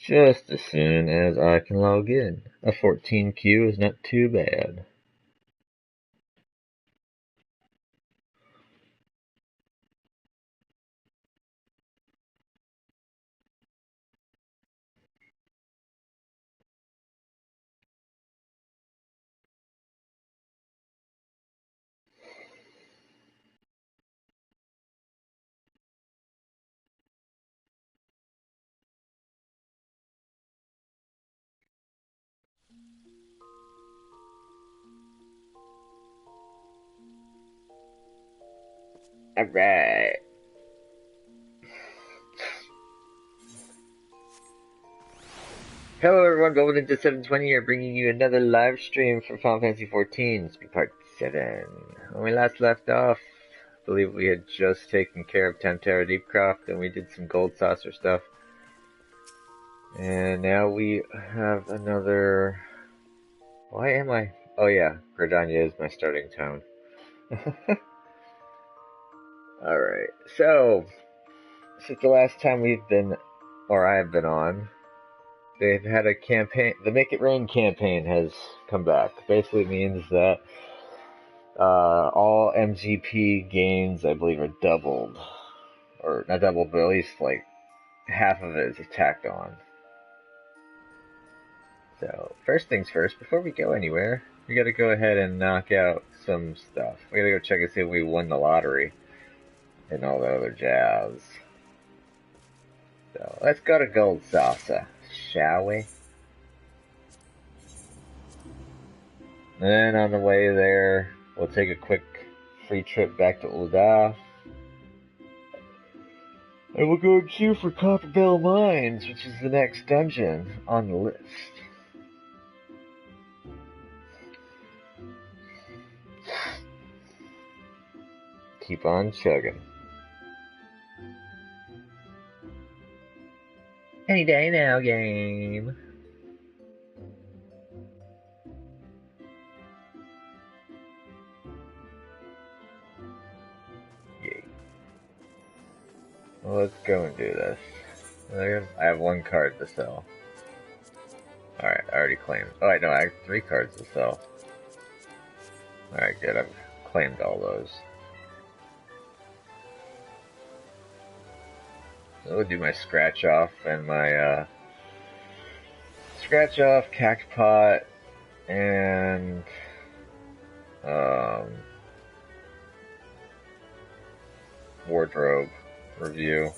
Just as soon as I can log in. A 14Q is not too bad. Alright. Hello everyone, going into 720 here, bringing you another live stream for Final Fantasy XIV. It's part 7. When we last left off, I believe we had just taken care of Tempterra Deepcroft, and we did some gold saucer stuff. And now we have another... Why am I... Oh yeah, Gridania is my starting tone. Alright, so... Since the last time we've been... Or I've been on... They've had a campaign, the Make It Rain campaign has come back. Basically means that all MGP gains, I believe, are doubled. Or not doubled, but at least like half of it is tacked on. So, first things first, before we go anywhere, we gotta go ahead and knock out some stuff. We gotta go check and see if we won the lottery and all the other jazz. So, let's go to Gold Salsa, shall we? And then on the way there, we'll take a quick free trip back to Ul'dah. And we'll go queue for Copperbell Mines, which is the next dungeon on the list. Keep on chugging. Any day now, game. Yay. Well, let's go and do this. I have one card to sell. Alright, I already claimed. Oh, wait, no, I have 3 cards to sell. Alright, good. I've claimed all those. So we'll do my scratch off and my scratch off, cactpot, and wardrobe review.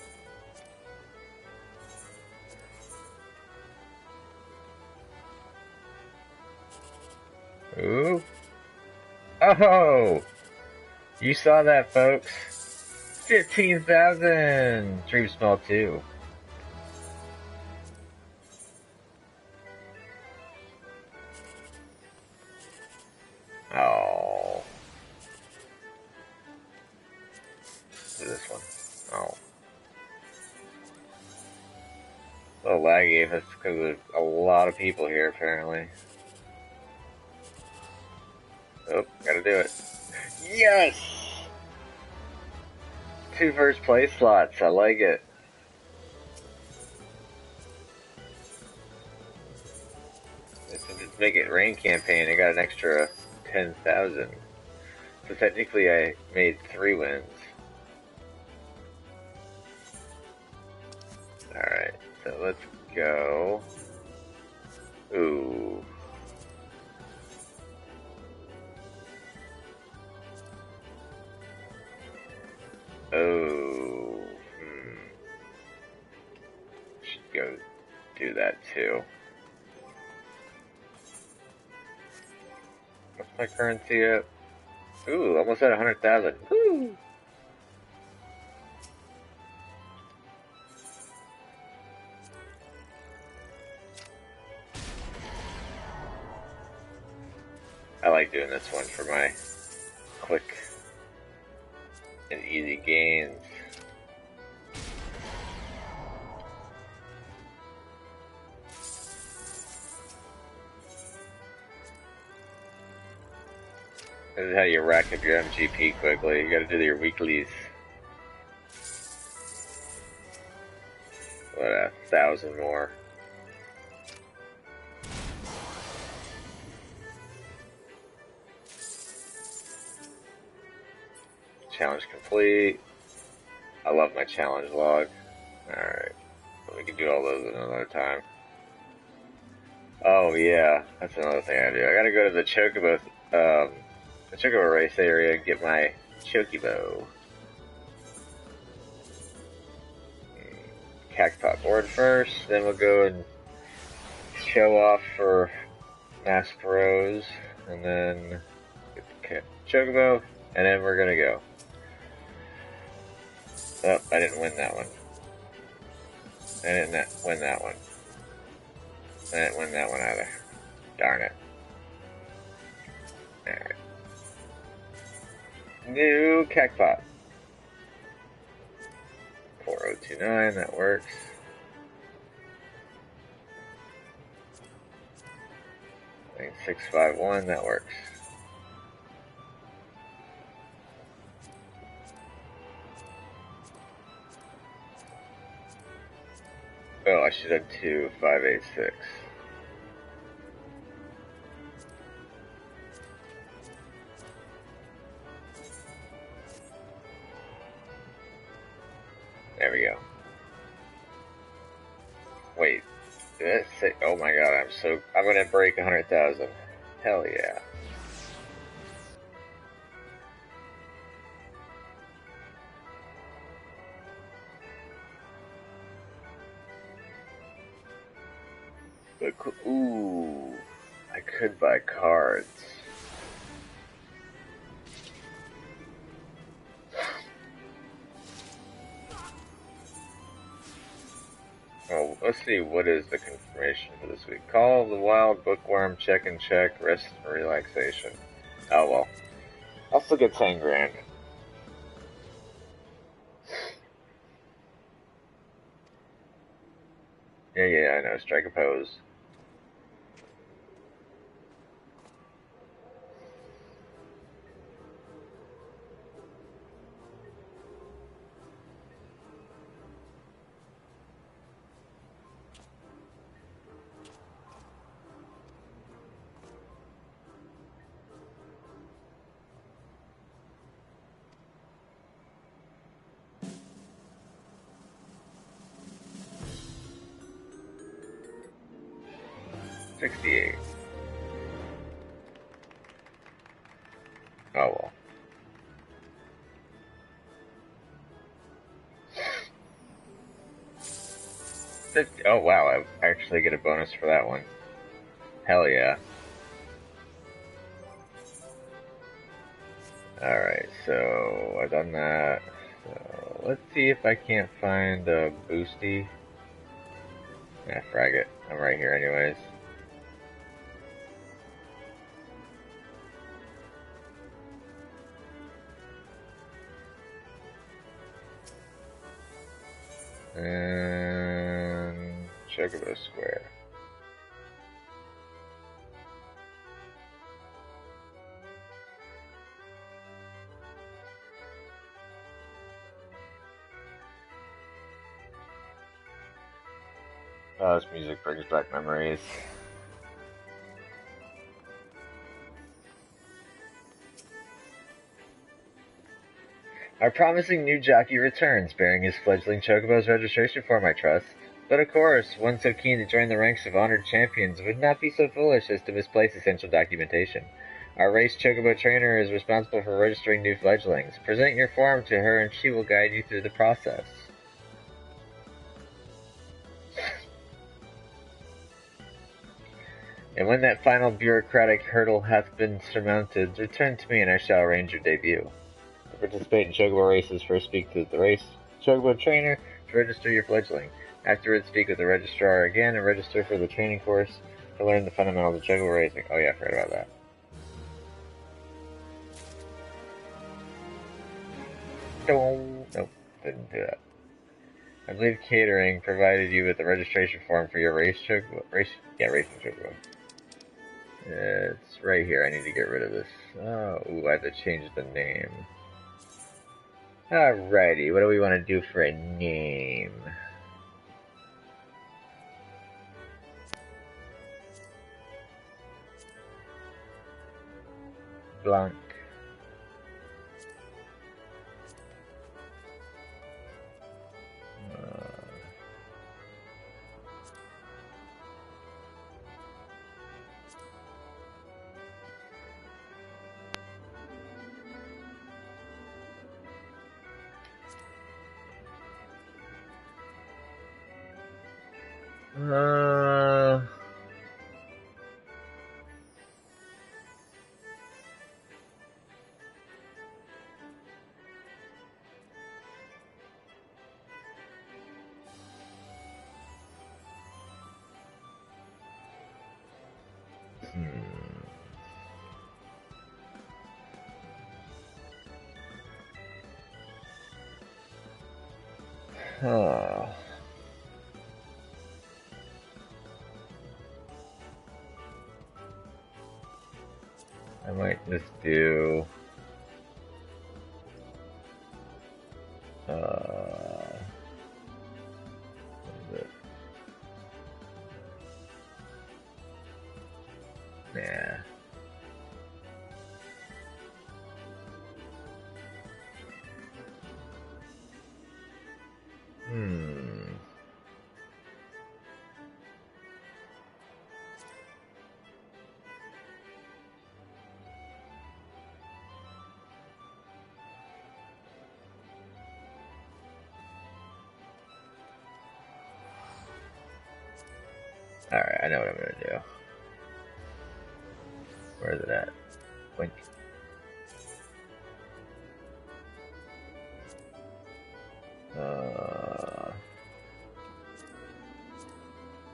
Ooh. Oh! You saw that, folks. 15,000! Dream small, too. Oh. Do this one. Oh. A little laggy if it's because there's a lot of people here, apparently. Oh, gotta do it. Yes! 2 first place slots, I like it. It's a Make It Rain campaign, I got an extra 10,000. So technically I made 3 wins. Alright, so let's go. Ooh. Oh. Should go do that too. What's my currency at? Ooh, almost at 100,000. Woo! I like doing this one for my quick and easy gains. This is how you rack up your MGP quickly. You gotta do your weeklies. What, 1,000 more? challenge complete. I love my challenge log. Alright. We can do all those another time. Oh yeah, that's another thing I do. I gotta go to the Chocobo race area and get my Chocobo. Cactpot board first, then we'll go and show off for Masked Rose, and then get the Chocobo, and then we're gonna go. Oh, I didn't win that one. I didn't win that one. I didn't win that one either. Darn it. Alright. New Cactpot. 4029, that works. I think 651, that works. Oh, I should have 2586. There we go. Wait, did that say? Oh my god, I'm gonna break 100,000. Hell yeah. But, ooh, I could buy cards. Oh, let's see, what is the confirmation for this week? Call of the Wild, Bookworm, Check and Check, Rest and Relaxation. Oh well. I'll still get 10 grand. Yeah, I know. Strike a pose. $68. Oh well. Oh wow, I actually get a bonus for that one. Hell yeah. Alright, so I've done that. So let's see if I can't find a boosty. Yeah, frag it. I'm right here anyways. And Chocobo Square. Oh, this music brings back memories. Our promising new jockey returns, bearing his fledgling Chocobo's registration form, I trust. But of course, one so keen to join the ranks of honored champions would not be so foolish as to misplace essential documentation. Our race Chocobo trainer is responsible for registering new fledglings. Present your form to her and she will guide you through the process. And when that final bureaucratic hurdle hath been surmounted, return to me and I shall arrange your debut. To participate in Chocobo races, first speak to the race Chocobo trainer to register your fledgling. Afterwards, speak with the registrar again and register for the training course to learn the fundamentals of Chocobo racing. Oh yeah, I forgot about that. Nope, didn't do that. I believe catering provided you with the registration form for your racing Chocobo. It's right here. I need to get rid of this. Oh, I have to change the name. Alrighty, what do we want to do for a name? Blanc. Uh... Huh. I might just do what is it? Yeah. Alright, I know what I'm gonna do. Where is it at? Blink.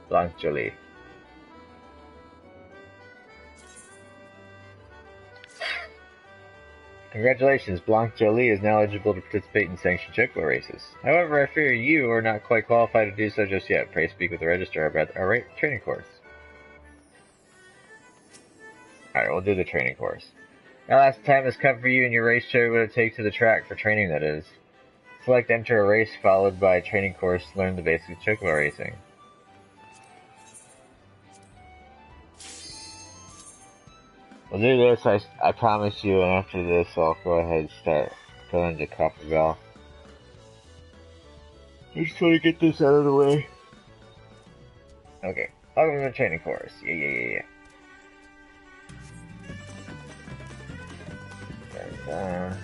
Blanc Jolie. Congratulations, Blanc Jolie is now eligible to participate in sanctioned chocobo races. However, I fear you are not quite qualified to do so just yet. Pray speak with the registrar about our training course. Alright, we'll do the training course. Now last time has come for you and your race chocobo to take to the track for training, that is. Select enter a race followed by a training course to learn the basics of chocobo racing. We'll do this, I promise you, and after this I'll go ahead and start going to Copperbell. I just want to get this out of the way. Okay, welcome to the training course. Yeah. And,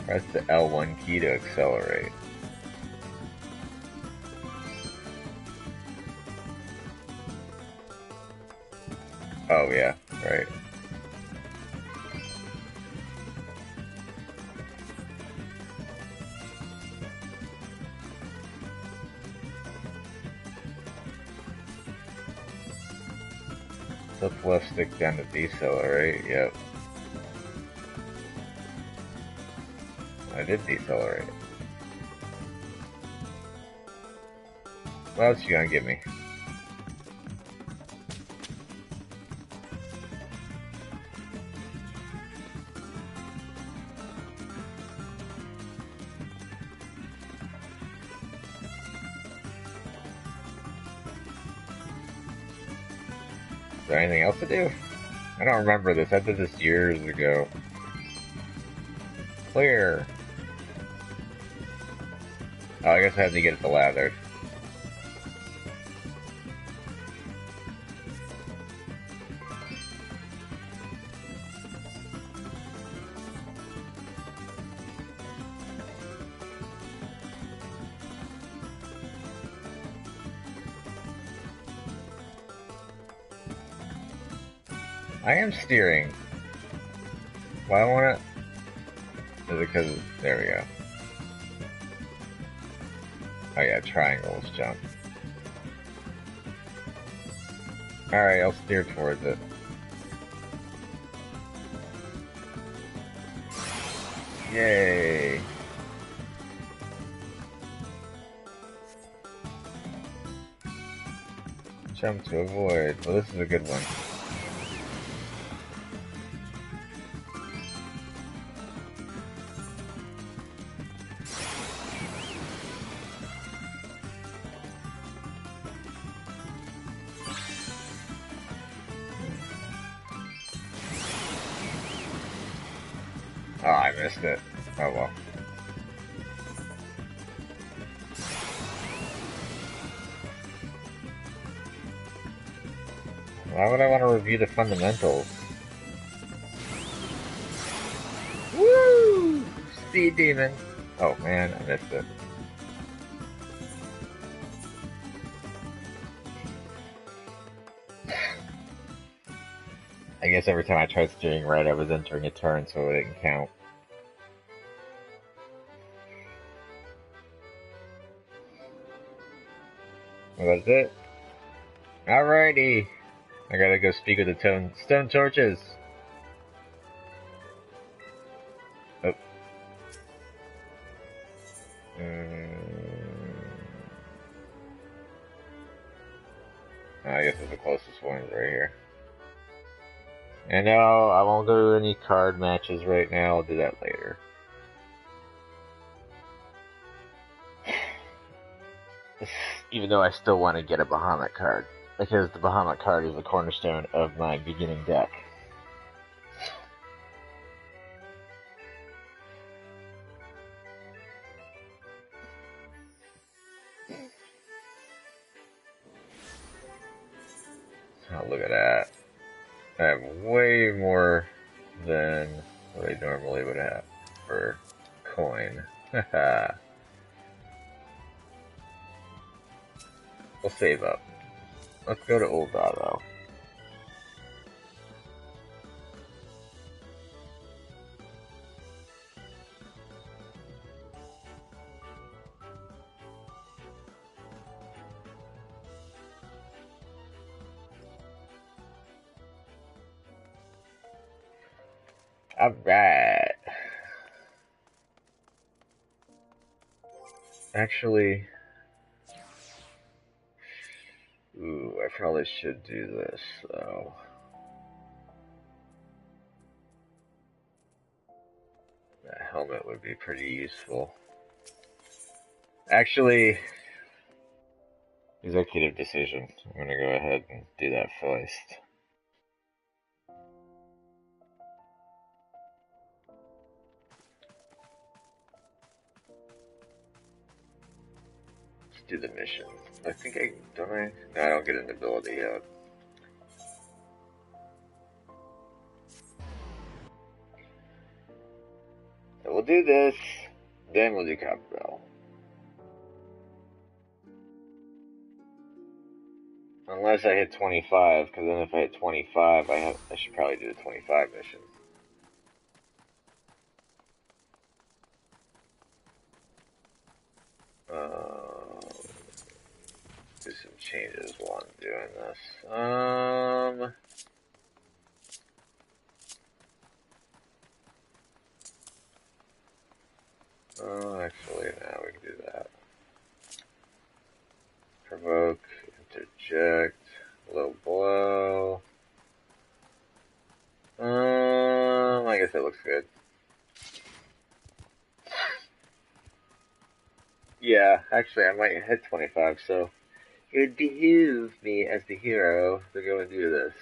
press the L1 key to accelerate. Oh yeah, right. Flip left stick down to decelerate, yep. I did decelerate. What else you gonna give me? Is there anything else to do? I don't remember this. I did this years ago. Clear. Oh, I guess I have to get it to lather. I am steering. Why I want it? Is it because, there we go. Oh yeah, triangles jump. Alright, I'll steer towards it. Yay! Jump to avoid. Well, this is a good one. Oh, I missed it. Oh well. Why would I want to review the fundamentals? Woo! Speed demon! Oh man, I missed it. I guess every time I tried steering right, I was entering a turn, so it didn't count. Well, that's it. Alrighty! I gotta go speak with the stone torches. Oh. I guess it's the closest one right here. And no, I won't go to any card matches right now. I'll do that later. Even though I still want to get a Bahamut card, because the Bahamut card is the cornerstone of my beginning deck. Oh, look at that. I have way more than what I normally would have for coin. Haha. We'll save up. Let's go to Old Dojo. Alright. Actually, ooh, I probably should do this, though. That helmet would be pretty useful. Actually, executive decision. I'm gonna go ahead and do that first. Let's do the mission. I think don't I? No, I don't get an ability yet. So we'll do this, then we'll do Copperbell. Unless I hit 25, because then if I hit 25, I should probably do the 25 mission. Do some changes while I'm doing this. Oh, actually, now we can do that. Provoke, interject, low blow. I guess that looks good. Yeah, actually, I might hit 25, so it would behoove me as the hero to go and do this.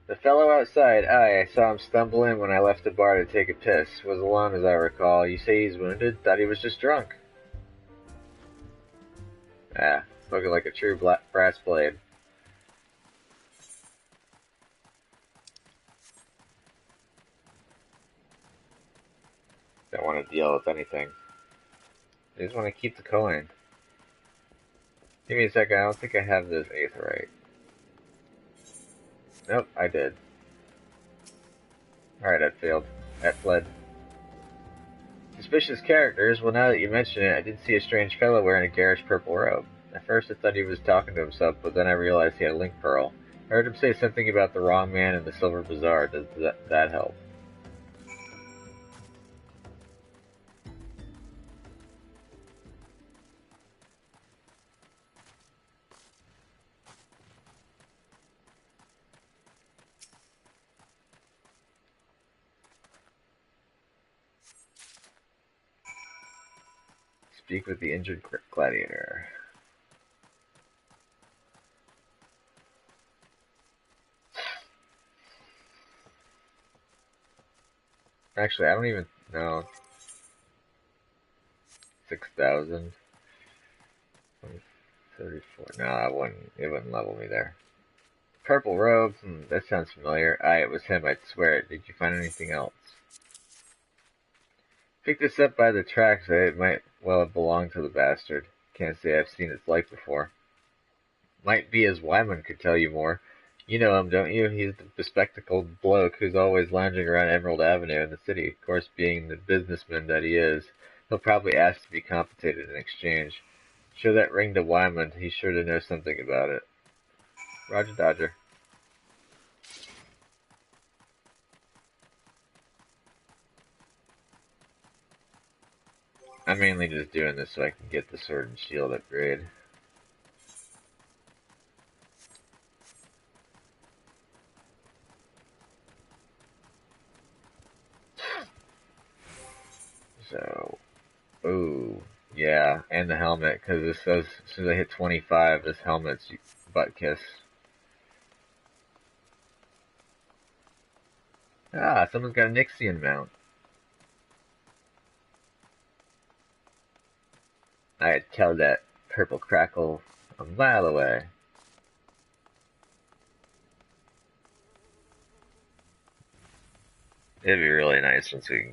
The fellow outside, I saw him stumble in when I left the bar to take a piss. Was alone, as I recall. You say he's wounded? Thought he was just drunk. Ah, spoken like a true brass blade. Don't want to deal with anything. I just want to keep the coin. Give me a second, I don't think I have this eighth right. Nope, I did. Alright, that failed. That fled. Suspicious characters? Well, now that you mention it, I did see a strange fellow wearing a garish purple robe. At first I thought he was talking to himself, but then I realized he had a link pearl. I heard him say something about the wrong man in the Silver Bazaar. Does that help? Speak with the injured gladiator. Actually, I don't even know. 6,000. 34. No, it wouldn't level me there. Purple robes. That sounds familiar. It was him, I'd swear it. Did you find anything else? Picked this up by the tracks. It might well have belonged to the bastard. Can't say I've seen its like before. Might be as Wyman could tell you more. You know him, don't you? He's the bespectacled bloke who's always lounging around Emerald Avenue in the city. Of course, being the businessman that he is, he'll probably ask to be compensated in exchange. Show that ring to Wyman. He's sure to know something about it. Roger Dodger. I'm mainly just doing this so I can get the sword and shield upgrade. So, ooh, yeah, and the helmet, because this says as soon as I hit 25, this helmet's butt kiss. Ah, someone's got a Nixian mount. I'd tell that purple crackle a mile away. It'd be really nice once I can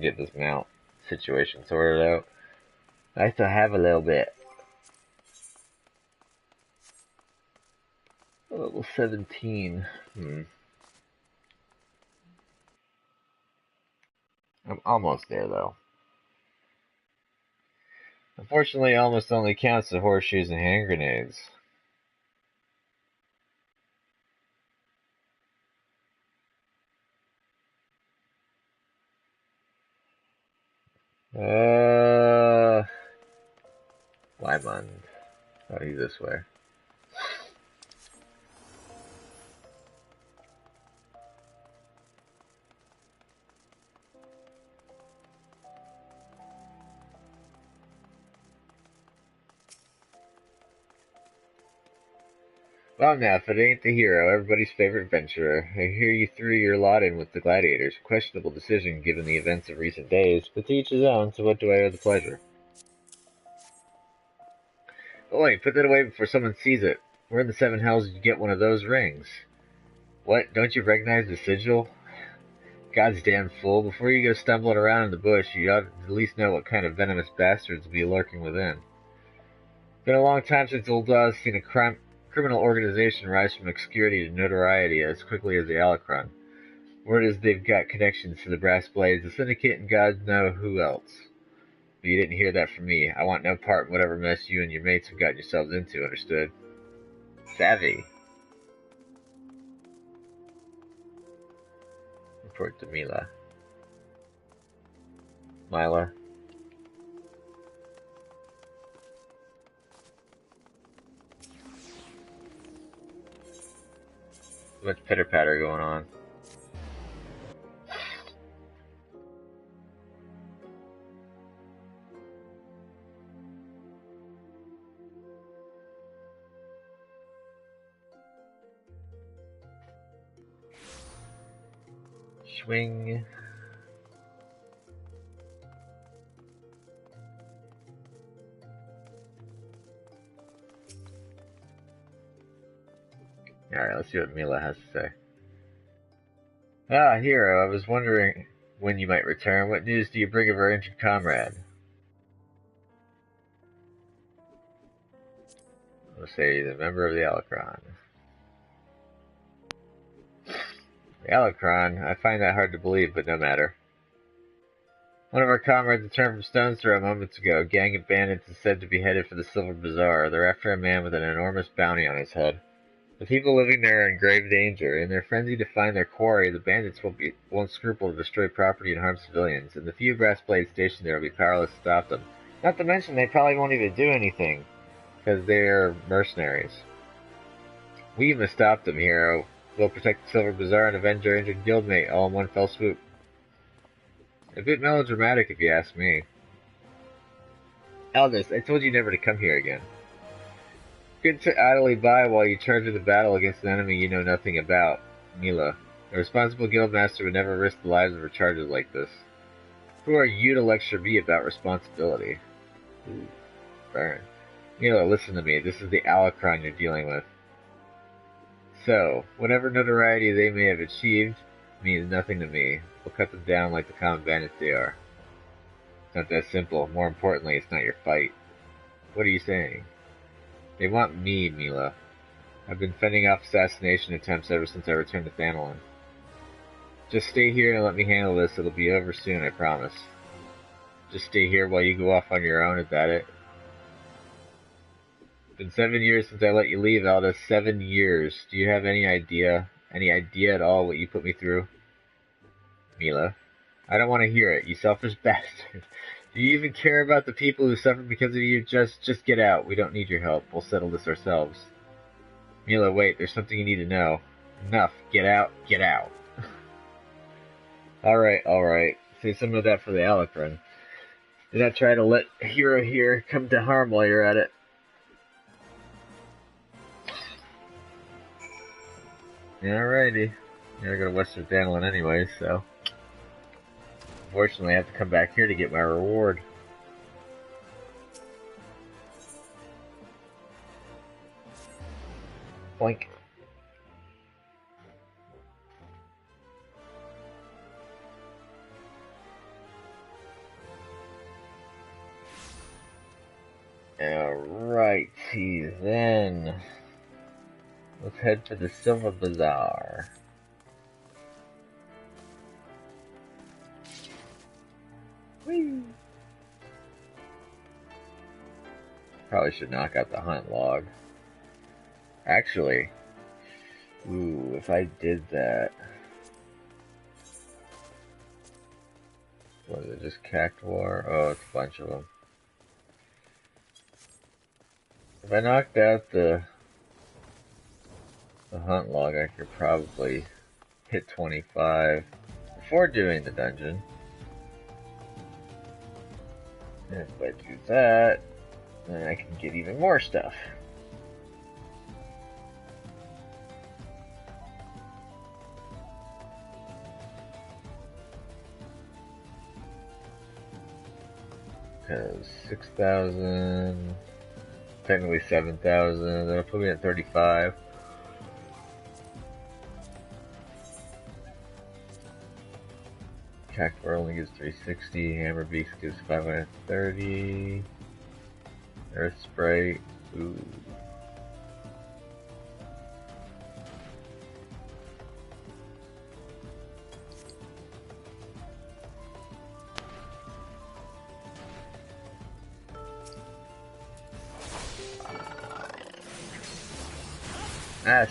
get this mount situation sorted out. I still have a little bit. Level 17. I'm almost there though. Unfortunately, it almost only counts the horseshoes and hand grenades. Lymond. Oh, he's this way. Well now, if it ain't the hero, everybody's favorite adventurer, I hear you threw your lot in with the gladiators. Questionable decision given the events of recent days, but to each his own, so what do I owe the pleasure? Oh wait, put that away before someone sees it. Where in the seven hells did you get one of those rings? What, don't you recognize the sigil? God's damn fool, before you go stumbling around in the bush, you ought to at least know what kind of venomous bastards will be lurking within. Been a long time since Old Daw's seen a criminal organization rise from obscurity to notoriety as quickly as the Alacron. Word is they've got connections to the Brass Blades, the Syndicate, and God knows who else. But you didn't hear that from me. I want no part in whatever mess you and your mates have gotten yourselves into, understood? Savvy. Report to Mila. Mila. Much pitter-patter going on. Swing. Alright, let's see what Mila has to say. Ah, hero, I was wondering when you might return. What news do you bring of our injured comrade? I'll say the member of the Alacron. The Alacron? I find that hard to believe, but no matter. One of our comrades returned from Stone's Throw moments ago. A gang of bandits is said to be headed for the Silver Bazaar. They're after a man with an enormous bounty on his head. The people living there are in grave danger. In their frenzy to find their quarry, the bandits won't scruple to destroy property and harm civilians, and the few brass blades stationed there will be powerless to stop them. Not to mention they probably won't even do anything, because they're mercenaries. We must stop them, hero. We'll protect the Silver Bazaar and avenge our injured guildmate all in one fell swoop. A bit melodramatic, if you ask me. Eldest, I told you never to come here again. Good to idly by while you charge into battle against an enemy you know nothing about. Mila. A responsible guildmaster would never risk the lives of her charges like this. Who are you to lecture me about responsibility? Ooh, burn. Mila, listen to me. This is the Alacron you're dealing with. So, whatever notoriety they may have achieved means nothing to me. We'll cut them down like the common bandits they are. It's not that simple. More importantly, it's not your fight. What are you saying? They want me, Mila. I've been fending off assassination attempts ever since I returned to Thanalan. Just stay here and let me handle this. It'll be over soon, I promise. Just stay here while you go off on your own, is that it? It's been 7 years since I let you leave, Alda. 7 years. Do you have any idea at all what you put me through? Mila. I don't want to hear it, you selfish bastard. Do you even care about the people who suffer because of you? Just get out. We don't need your help. We'll settle this ourselves. Mila, wait, there's something you need to know. Enough. Get out. Get out. Alright. Save some of that for the Alacron. Do not try to let Hero here come to harm while you're at it. Alrighty. I gotta go to Western Thanalan anyway, so... Unfortunately, I have to come back here to get my reward. Boink. Alrighty then. Let's head for the Silver Bazaar. Whee! Probably should knock out the hunt log. Actually, ooh, if I did that... What is it, just Cactuar? Oh, it's a bunch of them. If I knocked out the hunt log, I could probably hit 25 before doing the dungeon. And if I do that, then I can get even more stuff. Because 6,000, technically 7,000, that'll put me at 35. Cactuar only gives 360, Hammer Beast gives 530, Earth Sprite, ooh.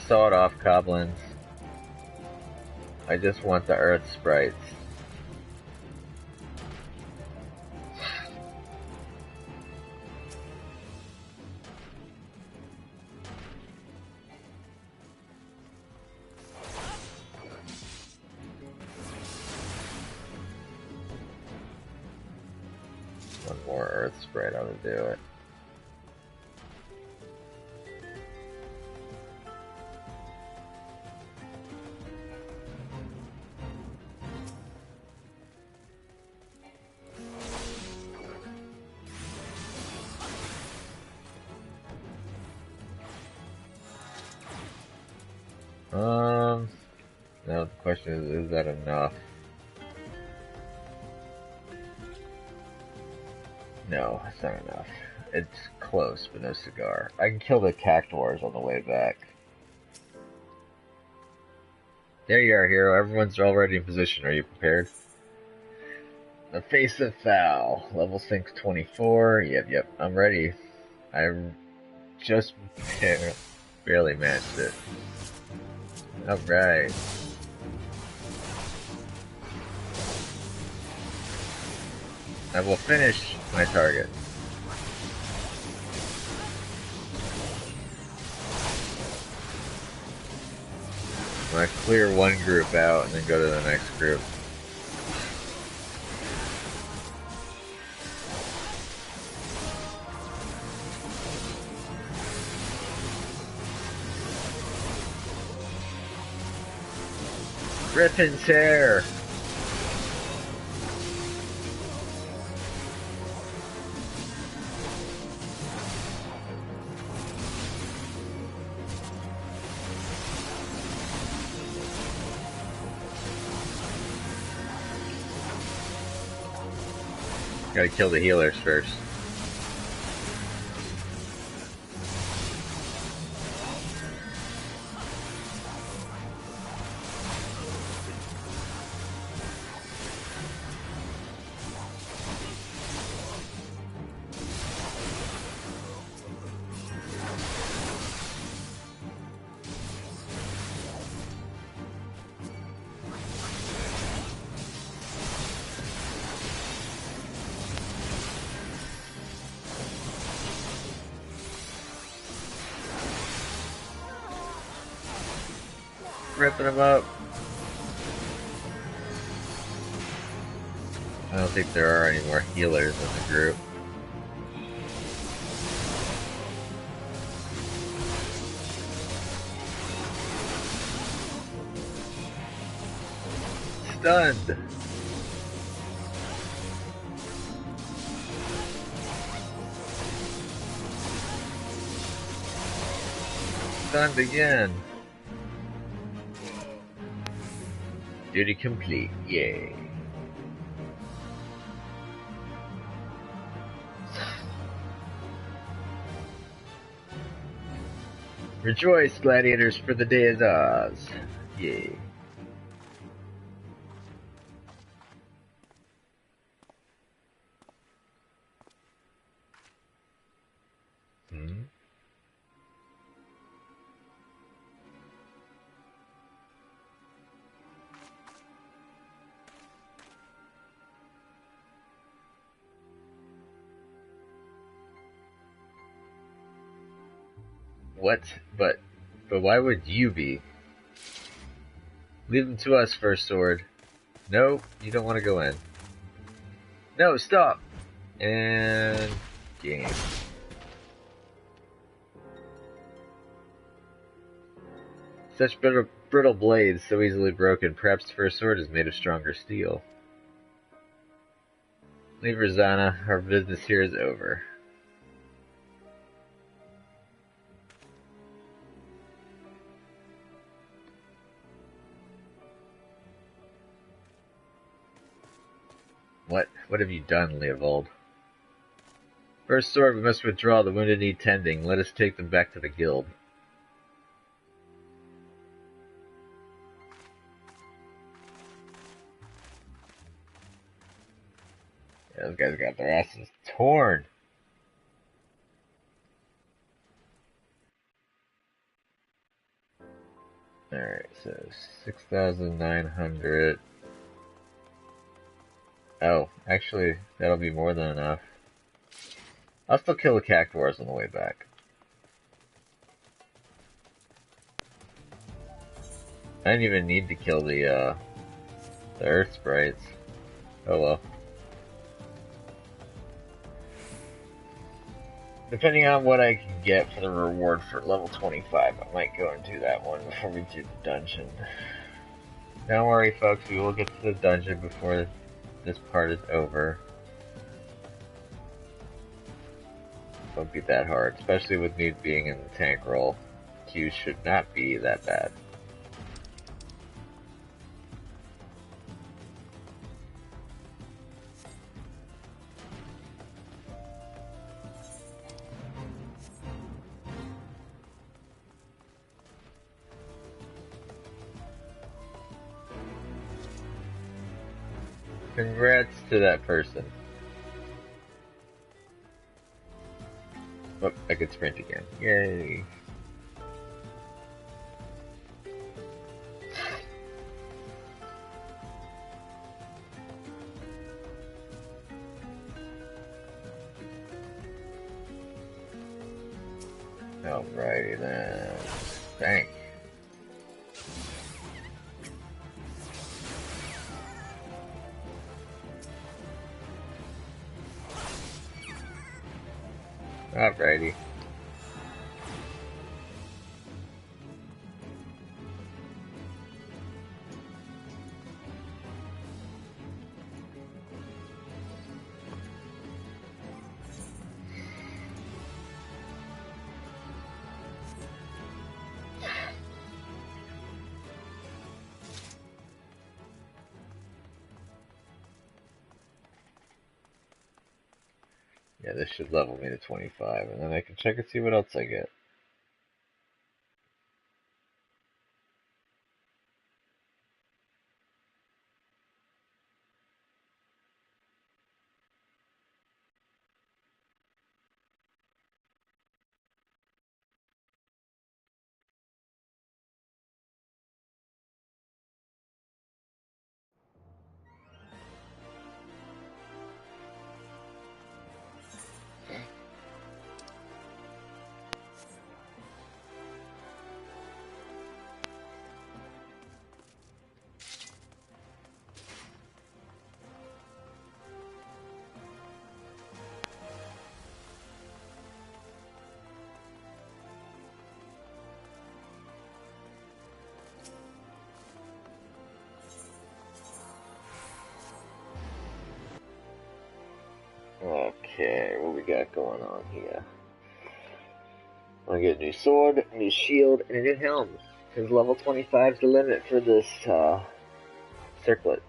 Sawed off goblins. I just want the Earth Sprites. One more Earth Sprite ought to do it. Now the question is that enough? No, it's not enough. It's close, but no cigar. I can kill the Cactuars on the way back. There you are, hero. Everyone's already in position. Are you prepared? The Face of Foul. Level sync 24. Yep. I'm ready. I just barely matched it. Alright. I will finish my target. I'm gonna clear one group out and then go to the next group. Rip his hair! Gotta kill the healers first. Ripping them up. I don't think there are any more healers in the group. Stunned. Stunned again. Duty complete, yay. Rejoice, gladiators, for the day is ours. Yay. What? But why would you be? Leave them to us, First Sword. No, you don't want to go in. No, stop! And... game. Such brittle blades, so easily broken. Perhaps the First Sword is made of stronger steel. Leave Rosanna. Our business here is over. What have you done, Leovold? First Sword, we must withdraw. The wounded need tending. Let us take them back to the guild. Yeah, those guys got their asses torn. Alright, so 6,900. Oh, actually, that'll be more than enough. I'll still kill the cactuars on the way back. I didn't even need to kill the earth sprites. Oh well. Depending on what I can get for the reward for level 25, I might go and do that one before we do the dungeon. Don't worry, folks, we will get to the dungeon before this part is over. Won't be that hard, especially with me being in the tank role. Q should not be that bad. Congrats to that person. Oh, I could sprint again. Yay. Alrighty then. Thanks. Alrighty. Yeah, this should level me to 25, and then I can check and see what else I get. Okay, what we got going on here? I get a new sword, a new shield, and a new helm. Because level 25 is the limit for this circlet.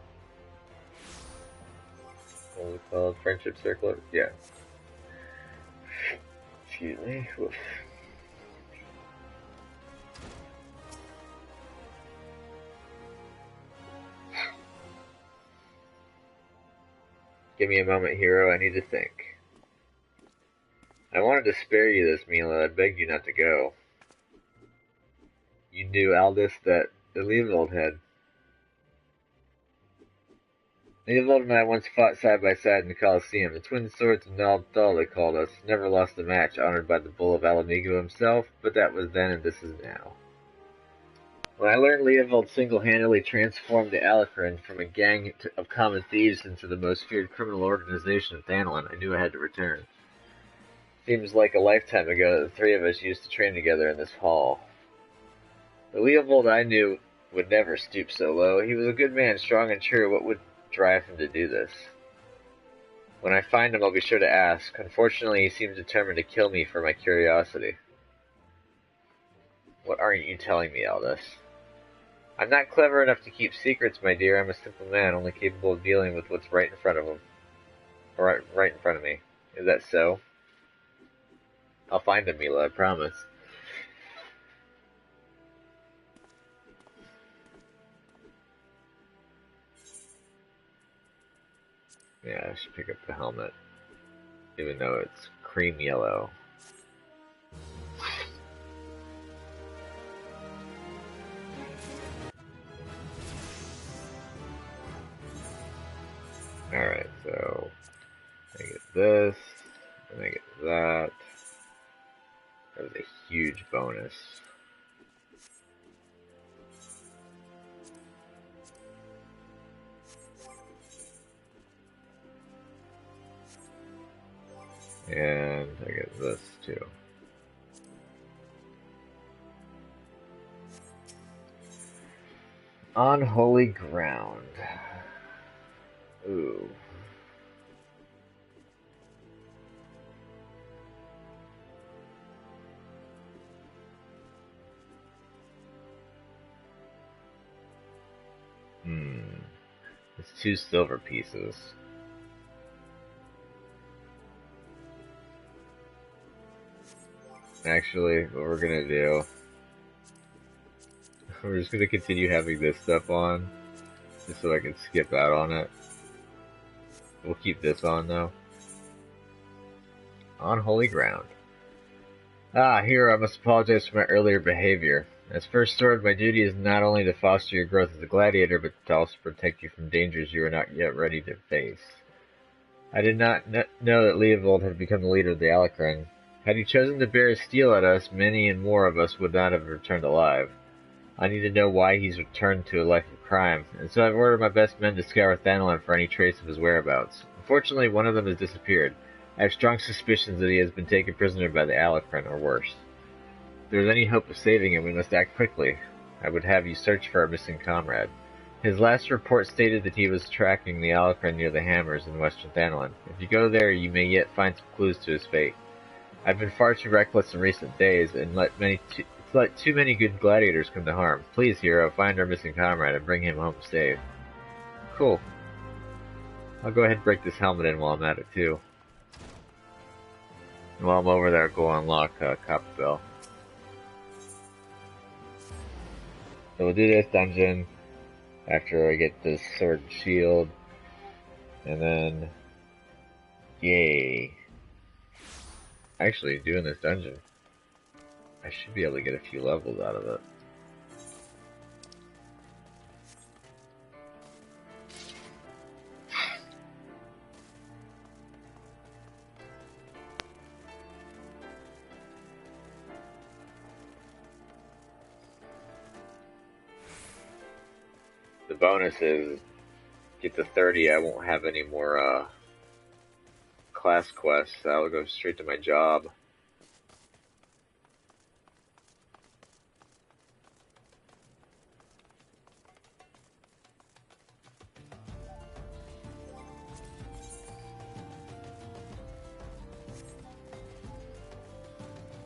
What is it called? Friendship circlet? Yeah. Excuse me. Oof. Give me a moment, hero. I need to think. I wanted to spare you this, Mila. I begged you not to go. You knew Aldous that the Leovold had. Leovold and I once fought side by side in the Colosseum. The twin swords of Naldal, they called us. Never lost a match, honored by the bull of Alamigo himself, but that was then and this is now. When I learned Leovold single-handedly transformed the Alecrim from a gang of common thieves into the most feared criminal organization of Thanalan, I knew I had to return. Seems like a lifetime ago that the three of us used to train together in this hall. The Leovold I knew would never stoop so low. He was a good man, strong and true. What would drive him to do this? When I find him, I'll be sure to ask. Unfortunately, he seems determined to kill me for my curiosity. What aren't you telling me, Aldous? I'm not clever enough to keep secrets, my dear. I'm a simple man, only capable of dealing with what's right in front of him. Right in front of me. Is that so? I'll find him, Mila, I promise. Yeah, I should pick up the helmet. Even though it's cream yellow. Alright, so I get this, and I get that. That was a huge bonus. And I get this too. On holy ground. Ooh. It's 2 silver pieces. Actually, what we're gonna do, we're just gonna continue having this stuff on, just so I can skip out on it. We'll keep this on though. On holy ground. Ah, hero, I must apologize for my earlier behavior. As first sword, my duty is not only to foster your growth as a gladiator, but to also protect you from dangers you are not yet ready to face. I did not know that Leovold had become the leader of the Alecrim. Had he chosen to bear his steel at us, many and more of us would not have returned alive. I need to know why he's returned to a life of crime, and so I've ordered my best men to scour Thanalan for any trace of his whereabouts. Unfortunately, one of them has disappeared. I have strong suspicions that he has been taken prisoner by the Alecrim, or worse. If there is any hope of saving him, we must act quickly. I would have you search for our missing comrade. His last report stated that he was tracking the Alecrim near the Hammers in western Thanalan. If you go there, you may yet find some clues to his fate. I've been far too reckless in recent days, and let too many good gladiators come to harm. Please, hero, find our missing comrade and bring him home safe. Cool. I'll go ahead and break this helmet in while I'm at it, too. While I'm over there, go unlock Copperbell. So we'll do this dungeon after I get this sword and shield. And then, yay. Actually, doing this dungeon, I should be able to get a few levels out of it. The bonus is, get to 30, I won't have any more class quests. I'll go straight to my job.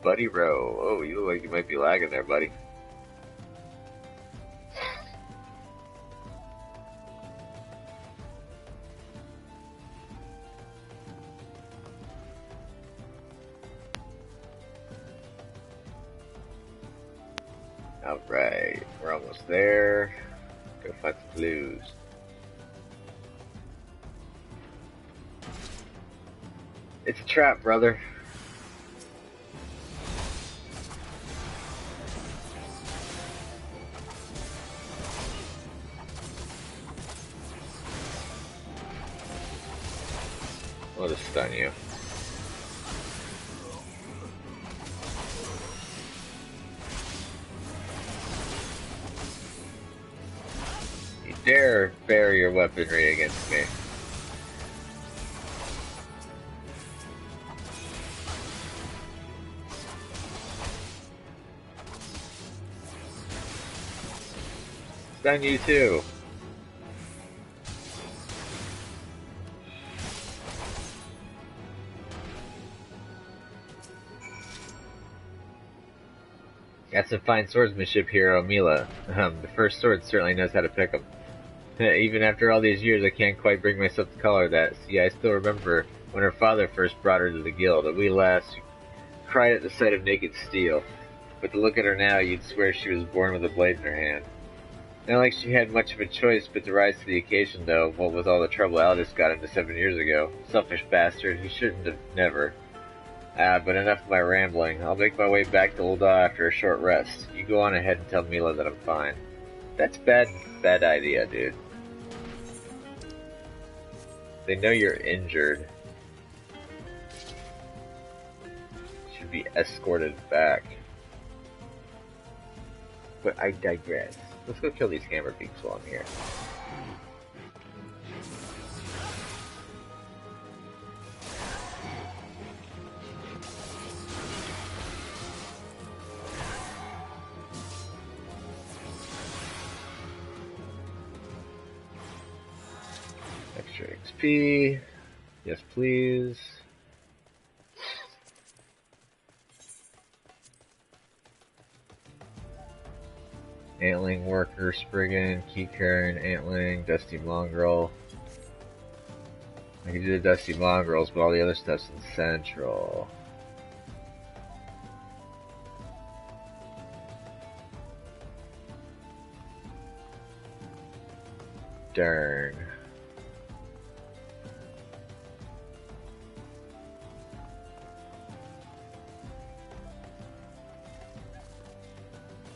Buddy Row. Oh, you look like you might be lagging there, buddy. Alright, we're almost there. Go find some blues. It's a trap, brother. I'll just stun you. You dare bear your weaponry against me. Stun you too. Got some fine swordsmanship here, Mila. The first sword certainly knows how to pick 'em. Even after all these years, I can't quite bring myself to call her that. See, I still remember when her father first brought her to the guild, a wee lass who cried at the sight of naked steel. But to look at her now, you'd swear she was born with a blade in her hand. Not like she had much of a choice but to rise to the occasion, though, what with all the trouble Aldous got into 7 years ago. Selfish bastard, he shouldn't have never. But enough of my rambling. I'll make my way back to Ul'dah after a short rest. You go on ahead and tell Mila that I'm fine. That's bad idea, dude. They know you're injured. Should be escorted back. But I digress. Let's go kill these hammer beaks while I'm here. Extra XP. Yes, please. Antling worker, Spriggan, Keycairn, Antling, Dusty Mongrel. I can do the Dusty Mongrels, but all the other stuff's in Central. Darn.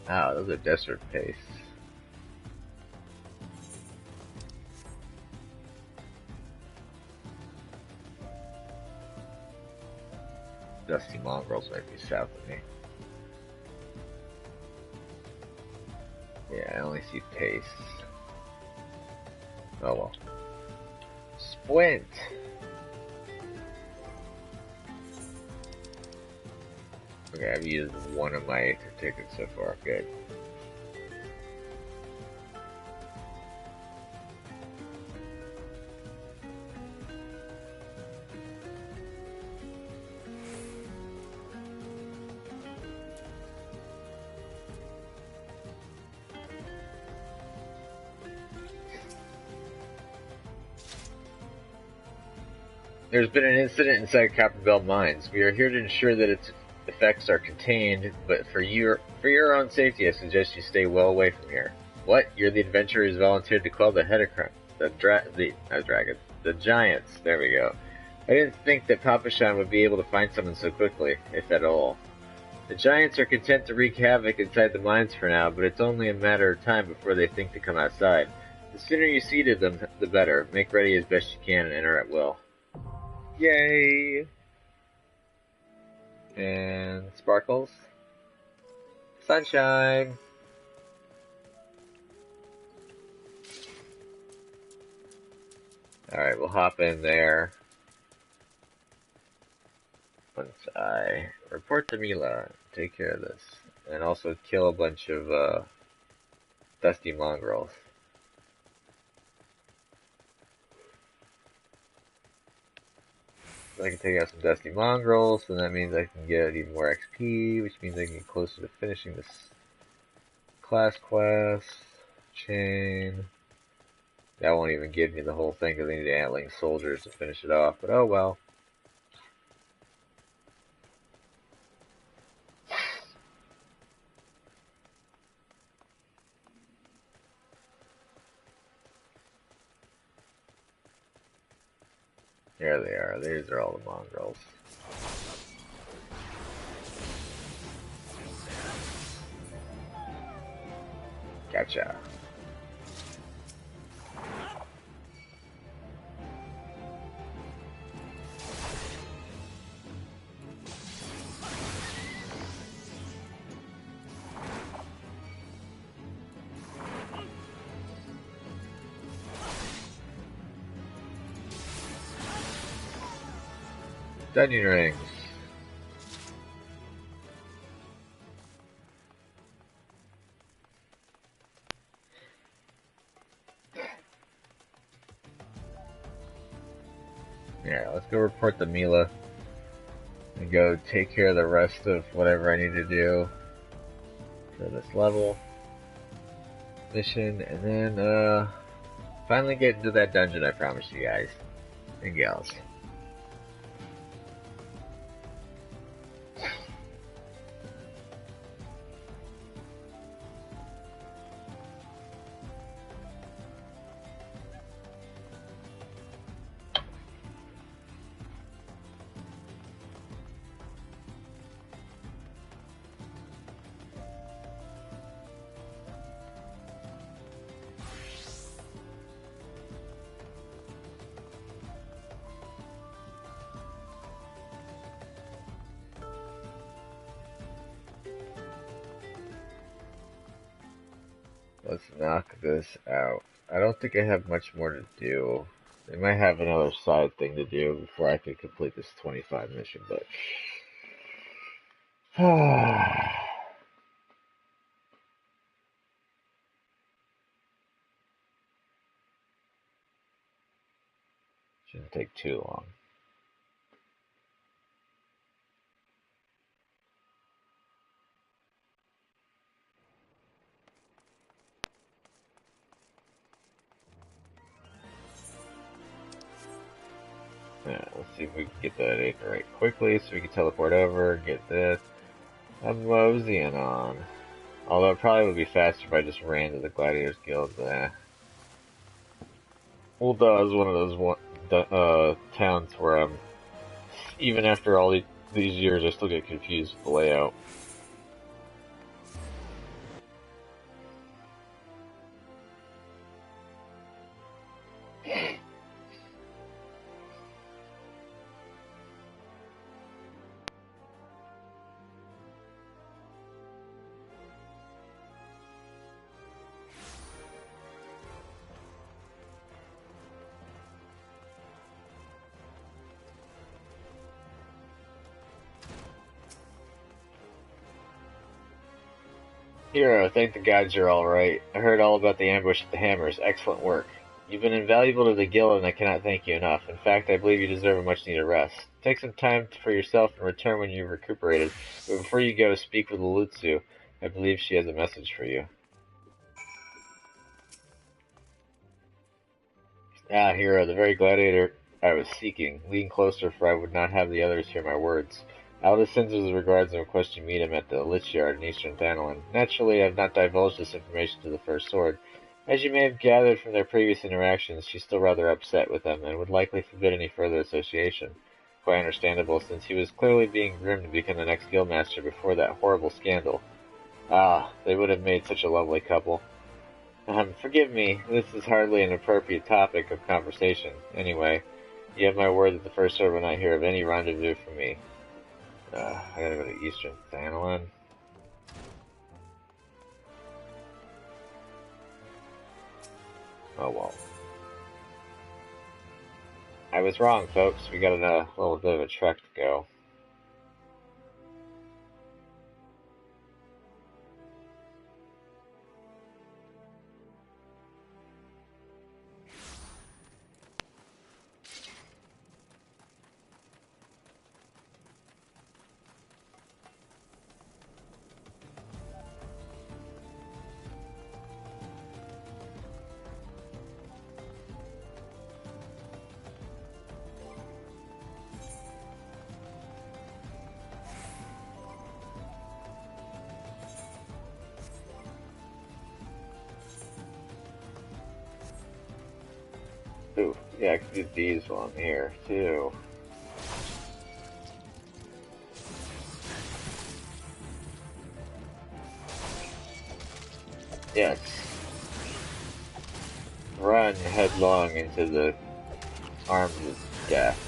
Oh, those are desert pastes. Dusty Mongrels might be south of me. Yeah, I only see pastes. Oh well. Splint! Okay, I've used one of my tickets so far. Good. There's been an incident inside Copperbell mines. We are here to ensure that its effects are contained, but for your own safety, I suggest you stay well away from here. What? You're the adventurer who's volunteered to quell the Heteron, the giants. There we go. I didn't think that Papashan would be able to find someone so quickly, if at all. The giants are content to wreak havoc inside the mines for now, but it's only a matter of time before they think to come outside. The sooner you see to them, the better. Make ready as best you can and enter at will. Yay! And sparkles. Sunshine! Alright, we'll hop in there. Once I report to Mila, take care of this. And also kill a bunch of dusty mongrels. I can take out some dusty mongrels, and that means I can get even more XP, which means I can get closer to finishing this class quest. Chain. That won't even give me the whole thing because I need antling soldiers to finish it off, but oh well. There they are. These are all the mongrels. Gotcha. Dungeon rings. Yeah, let's go report to Mila and go take care of the rest of whatever I need to do for this level mission, and then finally get into that dungeon I promised you guys and gals. Let's knock this out. I don't think I have much more to do. I might have another side thing to do before I can complete this 25 mission, but... shouldn't take too long. Yeah, let's see if we can get that acre right quickly so we can teleport over, get this. I'm moseying on. Although it probably would be faster if I just ran to the Gladiators Guild. Ulda is one of those towns where I'm, even after all these years, I still get confused with the layout. Hero, thank the gods you're alright. I heard all about the ambush at the Hammers. Excellent work. You've been invaluable to the guild, and I cannot thank you enough. In fact, I believe you deserve a much-needed rest. Take some time for yourself and return when you've recuperated. But before you go, speak with Lutsu. I believe she has a message for you. Ah, Hero, the very gladiator I was seeking. Lean closer, for I would not have the others hear my words. Aldous sends his regards and requests to meet him at the Lich Yard in eastern Thanalan. Naturally, I have not divulged this information to the First Sword. As you may have gathered from their previous interactions, she's still rather upset with them, and would likely forbid any further association. Quite understandable, since he was clearly being groomed to become the next guildmaster before that horrible scandal. Ah, they would have made such a lovely couple. Forgive me, this is hardly an appropriate topic of conversation. Anyway, you have my word that the First Sword will not hear of any rendezvous from me. I gotta go to eastern Thanalan. Oh well. I was wrong, folks. We got a little bit of a trek to go. Ooh, yeah, I can do these while I'm here, too. Yes. Run headlong into the arms of death.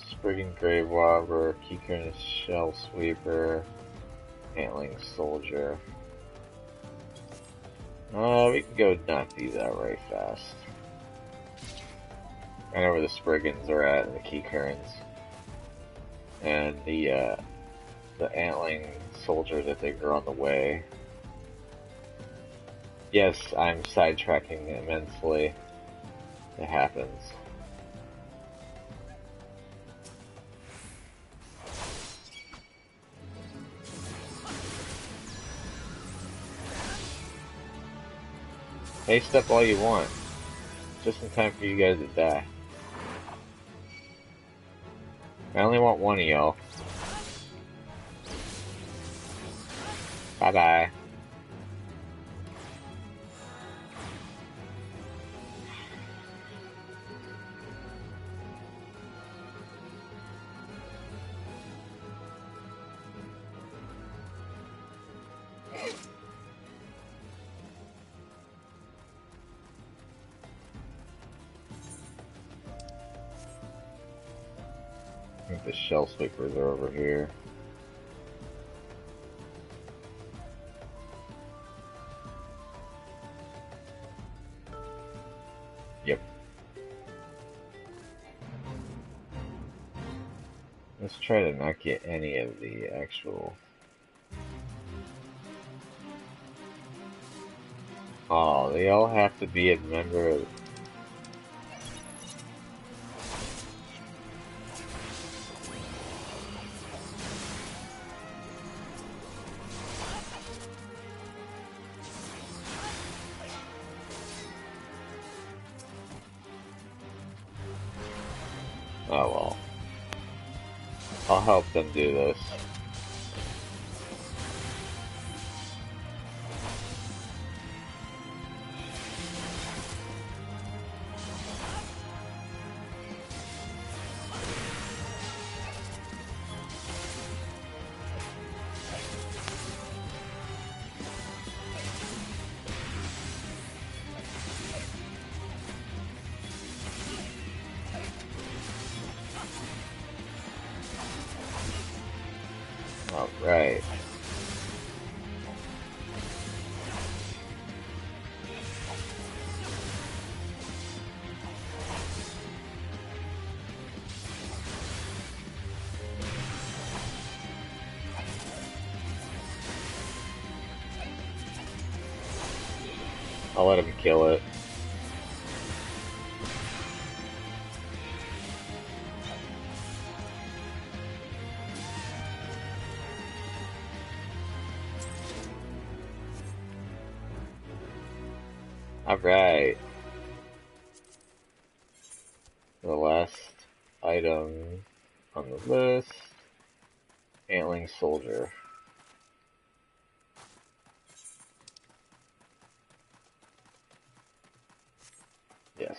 Spriggan Grave Robber, Keycurrent Shell Sweeper, Antling Soldier. We can go knock these out right fast. I know where the Spriggans are at and the Keycurrents. And the Antling Soldier that they are on the way. Yes, I'm sidetracking immensely. It happens. Haste up all you want. Just in time for you guys to die. I only want one of y'all. Bye-bye. I think the shell sweepers are over here. Yep. Let's try to not get any of the actual... Oh, they all have to be a member of... Oh well. I'll help them do this. Alright. I'll let him kill it. Alright. The last item on the list. Antling Soldier. Yes,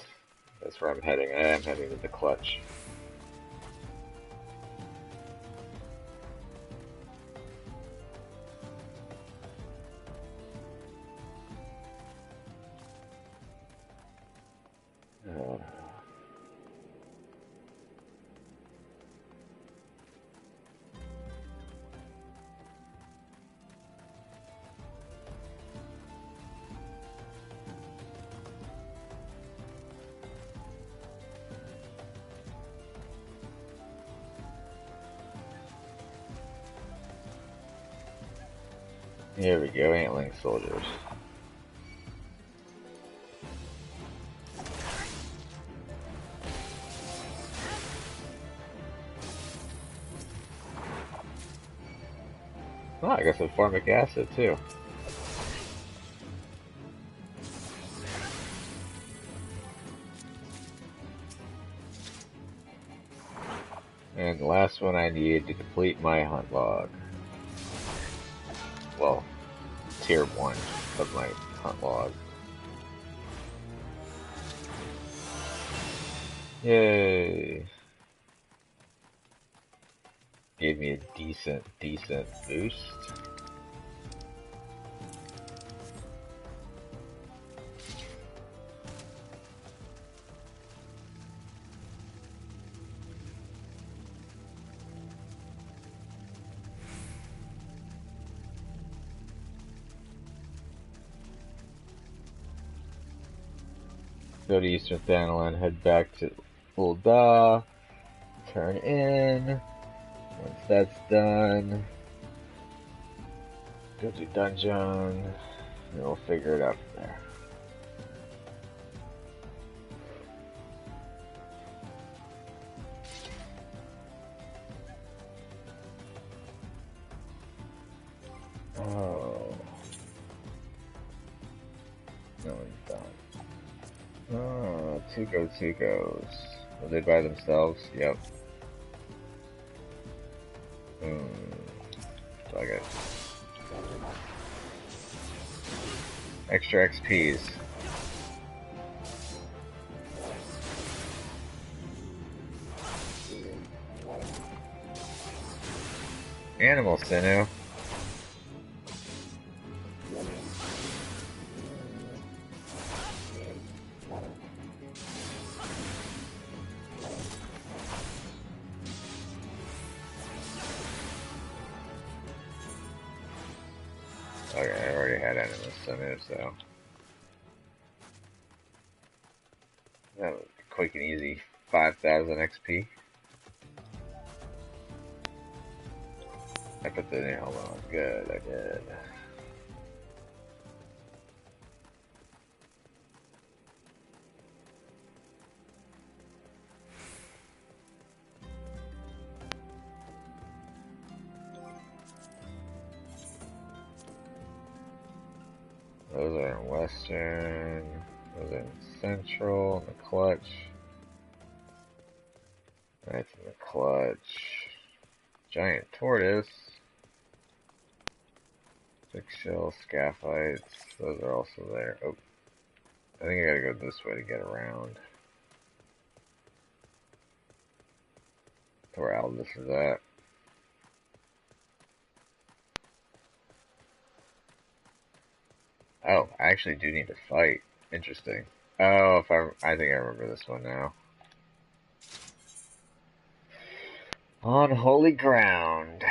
that's where I'm heading. I am heading to the clutch. Here we go, Antling Soldiers. Oh, I got some formic acid too. And the last one I need to complete my hunt log. Well, tier 1 of my hunt log. Yay! Gave me a decent boost. Go to Eastern Thanalan, head back to Ul'dah, turn in. Once that's done, go to dungeon, and we'll figure it out from there. Oh. No one's done. Oh, Tukos. Are they by themselves? Yep. So I got extra XPs. Animal sinew. Okay, I already had animal sinew, so that was quick and easy. 5,000 XP. I put the new helmet on. Good, I did. Those are in Western, those are in Central, in the clutch. That's in the clutch. Giant tortoise. 6 shell, scaphites, those are also there. Oh, I think I gotta go this way to get around to where Aldous is at. Oh, I actually do need to fight. Interesting. Oh, I think I remember this one now. On holy ground.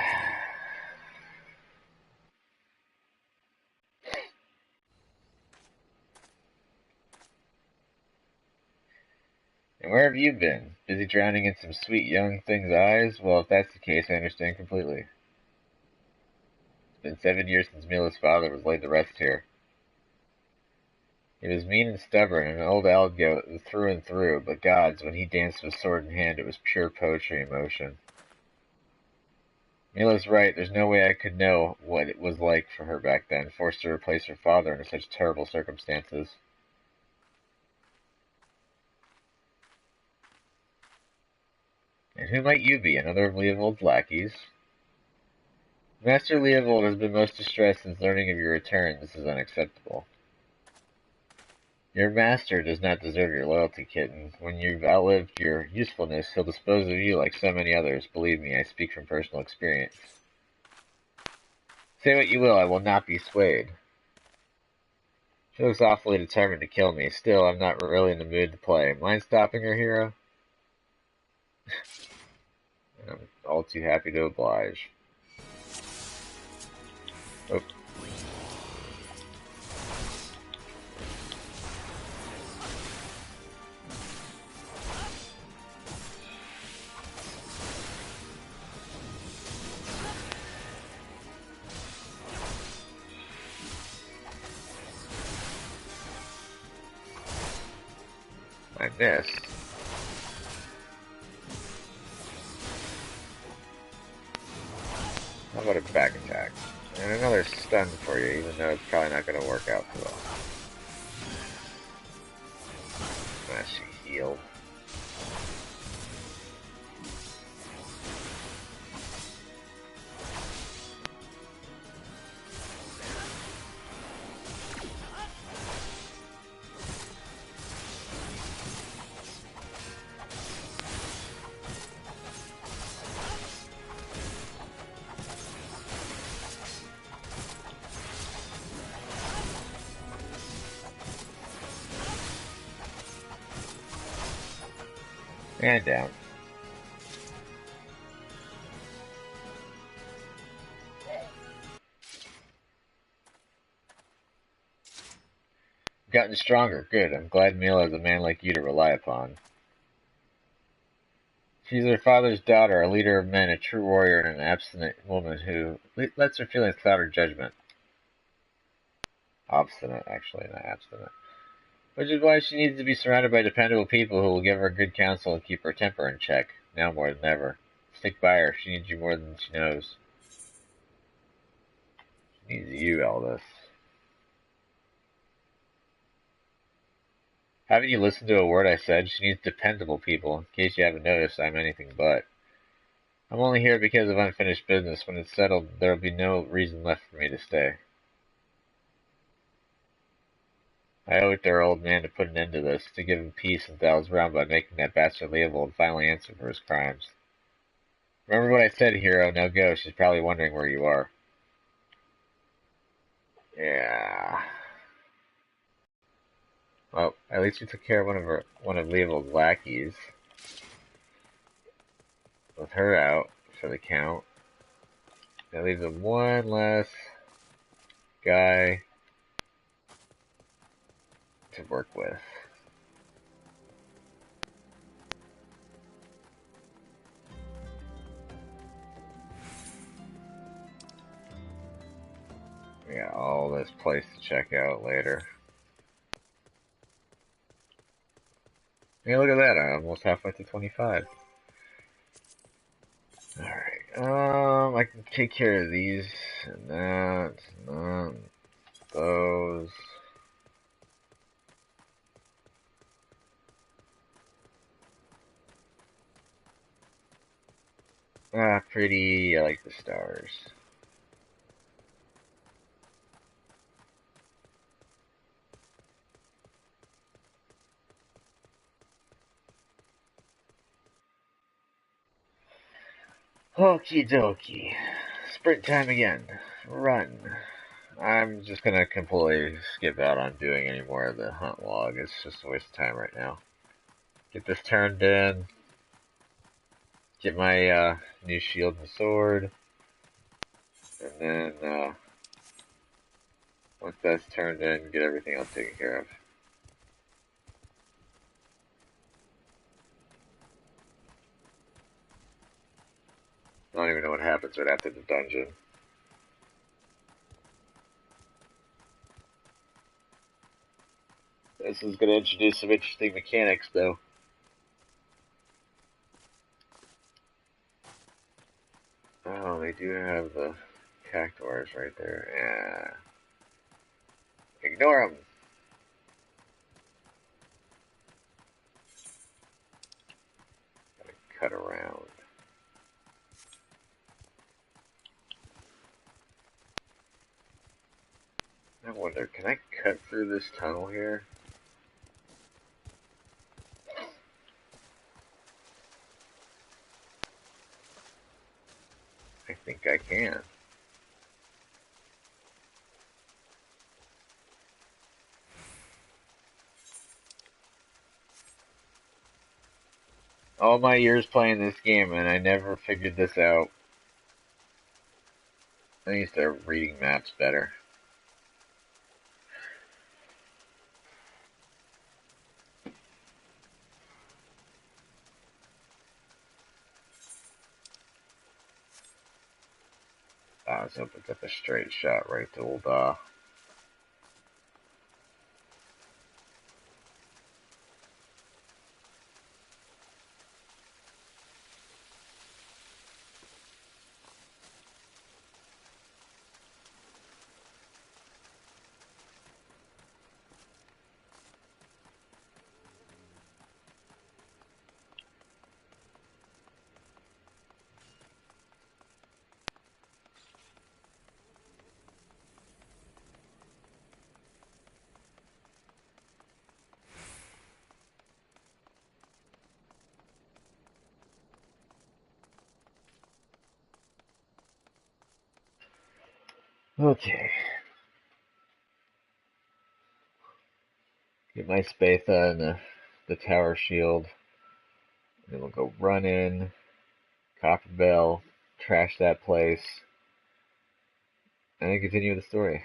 And where have you been? Busy drowning in some sweet young thing's eyes? Well, if that's the case, I understand completely. It's been 7 years since Mila's father was laid to rest here. He was mean and stubborn, and an old algoat through and through, but gods, when he danced with sword in hand, it was pure poetry in motion. Mila's right, there's no way I could know what it was like for her back then, forced to replace her father under such terrible circumstances. And who might you be? Another of Leovold's lackeys? Master Leovold has been most distressed since learning of your return. This is unacceptable. Your master does not deserve your loyalty, kitten. When you've outlived your usefulness, he'll dispose of you like so many others. Believe me, I speak from personal experience. Say what you will, I will not be swayed. She looks awfully determined to kill me. Still, I'm not really in the mood to play. Mind stopping her, hero? I'm all too happy to oblige. Oh. I missed. How about a back attack? And another stun for you, even though it's probably not going to work out too well. She healed. And down. Gotten stronger. Good. I'm glad Mila has a man like you to rely upon. She's her father's daughter, a leader of men, a true warrior, and an abstinent woman who lets her feelings cloud her judgment. Obstinate, actually, not abstinent. Which is why she needs to be surrounded by dependable people who will give her good counsel and keep her temper in check, now more than ever. Stick by her. She needs you more than she knows. She needs you, Aldous. Haven't you listened to a word I said? She needs dependable people. In case you haven't noticed, I'm anything but. I'm only here because of unfinished business. When it's settled, there will be no reason left for me to stay. I owe it to our old man to put an end to this, to give him peace in Thal's realm by making that bastard Leovold finally answer for his crimes. Remember what I said, hero. Now go. She's probably wondering where you are. Yeah. Well, at least we took care of one of Leovold's lackeys. With her out for the count. That leaves him one less guy to work with. We got all this place to check out later. Hey, look at that, I'm almost halfway to 25. Alright, I can take care of these, and that, and those. Pretty, I like the stars. Okie dokie. Sprint time again. Run. I'm just gonna completely skip out on doing any more of the hunt log. It's just a waste of time right now. Get this turned in. Get my new shield and sword. And then once that's turned in, get everything else taken care of. I don't even know what happens right after the dungeon. This is going to introduce some interesting mechanics, though. Oh, they do have the cactuars right there. Yeah. Ignore them. Gotta cut around. I wonder, can I cut through this tunnel here? I think I can. All my years playing this game and I never figured this out. I need to start reading maps better. I was hoping to get a straight shot right to old Okay. Get my Spatha and the tower shield. Then we'll go run in, Copperbell, trash that place, and then continue the story.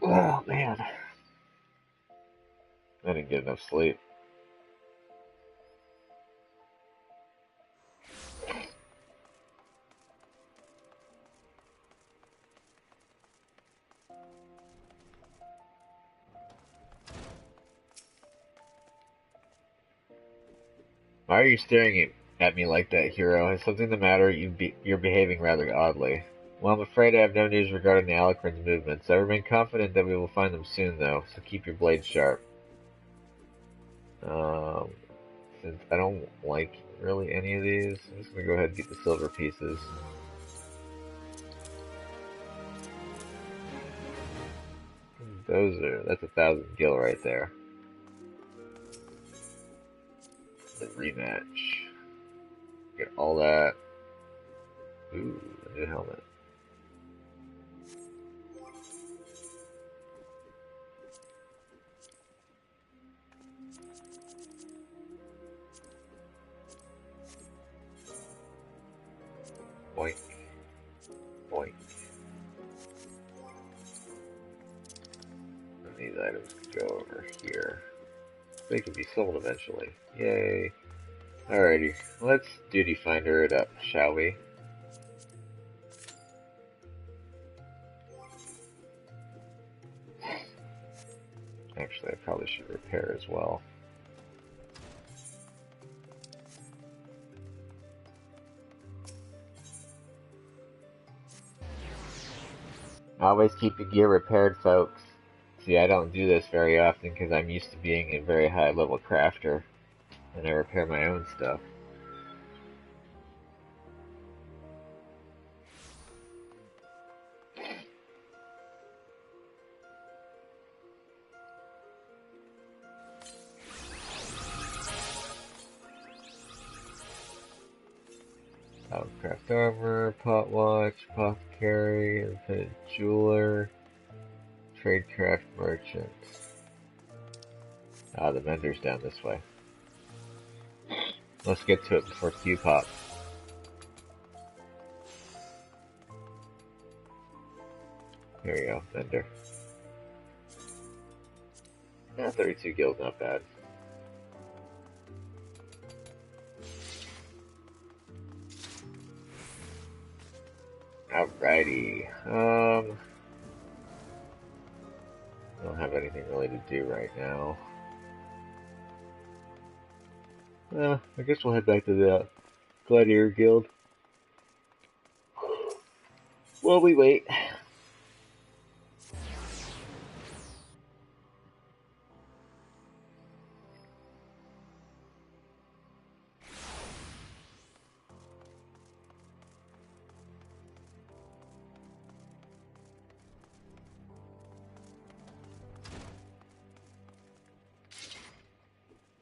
Oh man. I didn't get enough sleep. Why are you staring at me like that, hero? Has something the matter? You're behaving rather oddly. Well, I'm afraid I have no news regarding the Alucrin's movements. I remain confident that we will find them soon, though, so keep your blade sharp. Since I don't like really any of these, I'm just gonna go ahead and get the silver pieces. That's 1,000 gil right there. The rematch. Get all that. Ooh, a new helmet. Boink. Boink. And these items can go over here. They can be sold eventually. Yay. Alrighty, let's duty finder it up, shall we? Actually, I probably should repair as well. Always keep your gear repaired, folks. See, I don't do this very often because I'm used to being a very high level crafter, and I repair my own stuff. Craft armor, pot watch, apothecary, infinite jeweler, tradecraft merchant. Ah, the vendor's down this way. Let's get to it before Q pops. There we go, vendor. 32 gil's not bad. Alrighty. I don't have anything really to do right now. I guess we'll head back to the Gladiator Guild. While we wait.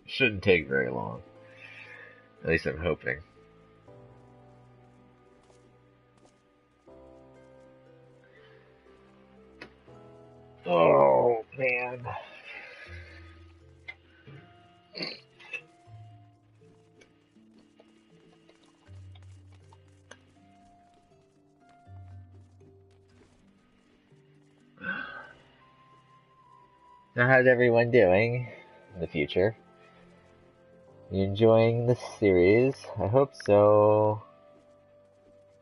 Shouldn't take very long. At least I'm hoping. Oh, man. Now, how's everyone doing in the future? You enjoying the series? I hope so.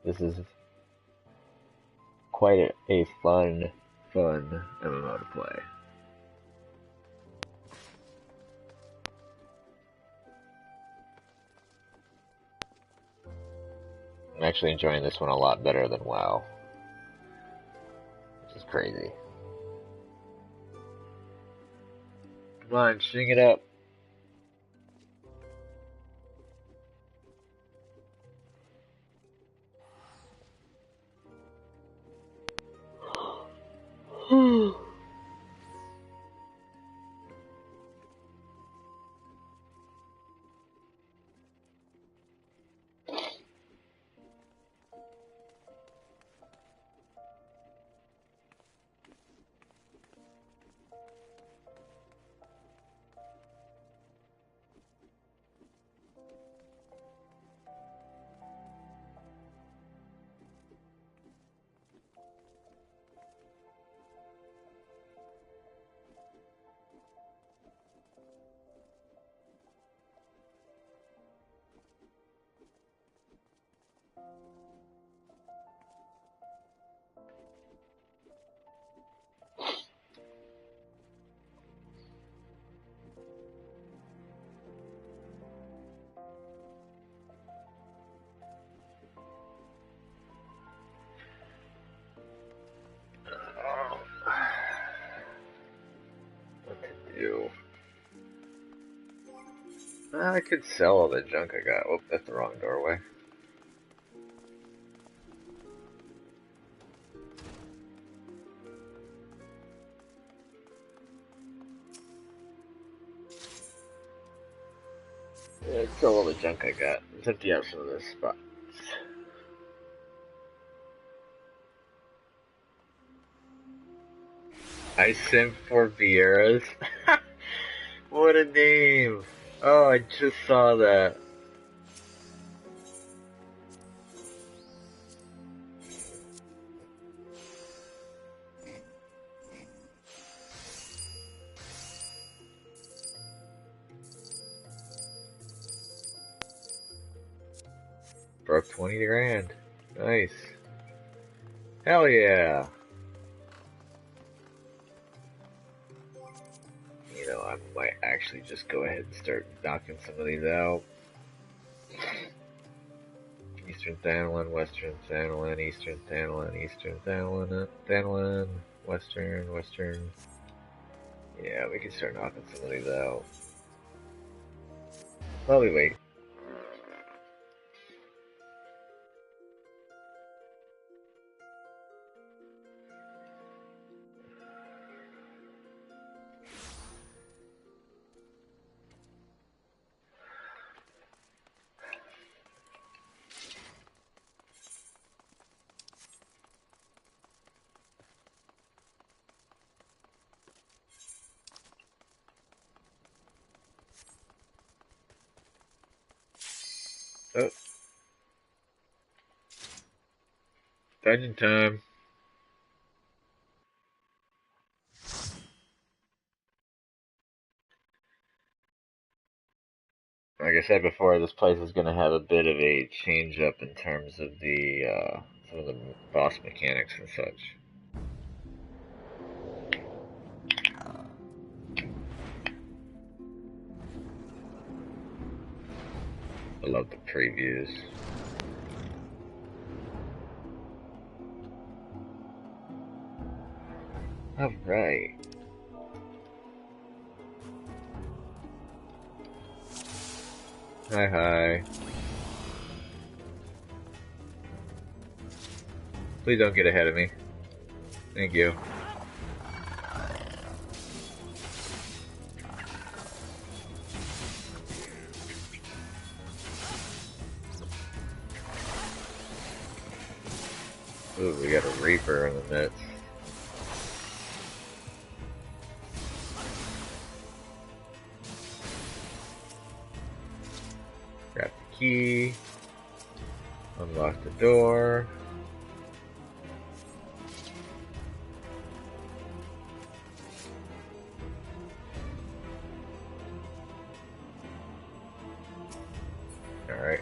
This is quite a fun MMO to play. I'm actually enjoying this one a lot better than WoW, which is crazy. Come on, string it up. I could sell all the junk I got. Oh, that's the wrong doorway. Yeah, sell all the junk I got. Let's empty out some of this spots. I simp for Vieira's. What a name! Oh, I just saw that. Broke 20 grand. Nice. Hell yeah. You know, I might actually just go ahead and start knocking some of these out. Eastern Thanalan, Western Thanalan, Eastern Thanalan, Eastern Thanalan, Thanalan, Western. Yeah, we can start knocking some of these out. While we wait. Oh. Dungeon time. Like I said before, this place is going to have a bit of a change up in terms of the some of the boss mechanics and such. I love the previews. Alright. Hi, hi. Please don't get ahead of me. Thank you. Ooh, we got a Reaper in the midst. Grab the key. Unlock the door. Alright.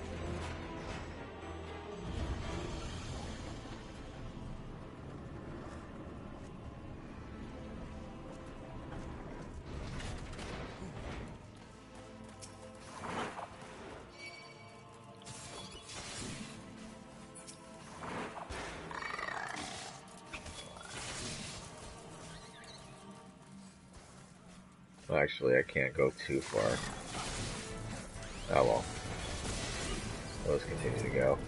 Well, actually, I can't go too far. Oh well. Let's continue to go.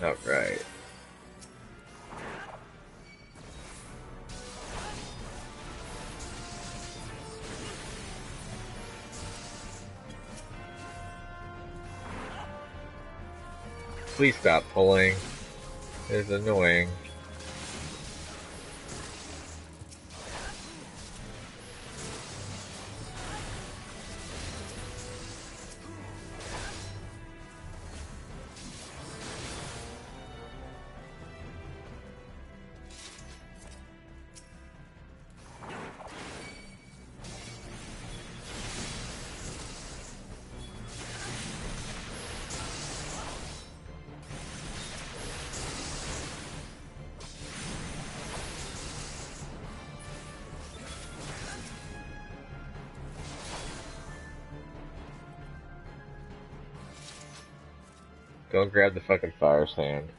Alright. Please stop pulling. It's annoying. Don't grab the fucking fire sand.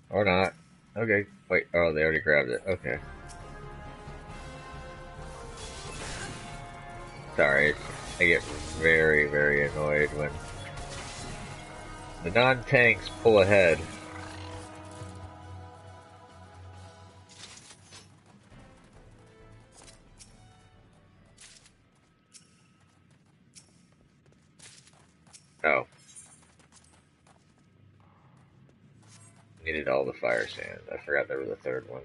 Or not. Okay, wait, oh, they already grabbed it. Okay. Sorry, I get very, very annoyed when the non-tanks pull ahead. Oh. Needed all the fire sand. I forgot there was a third one.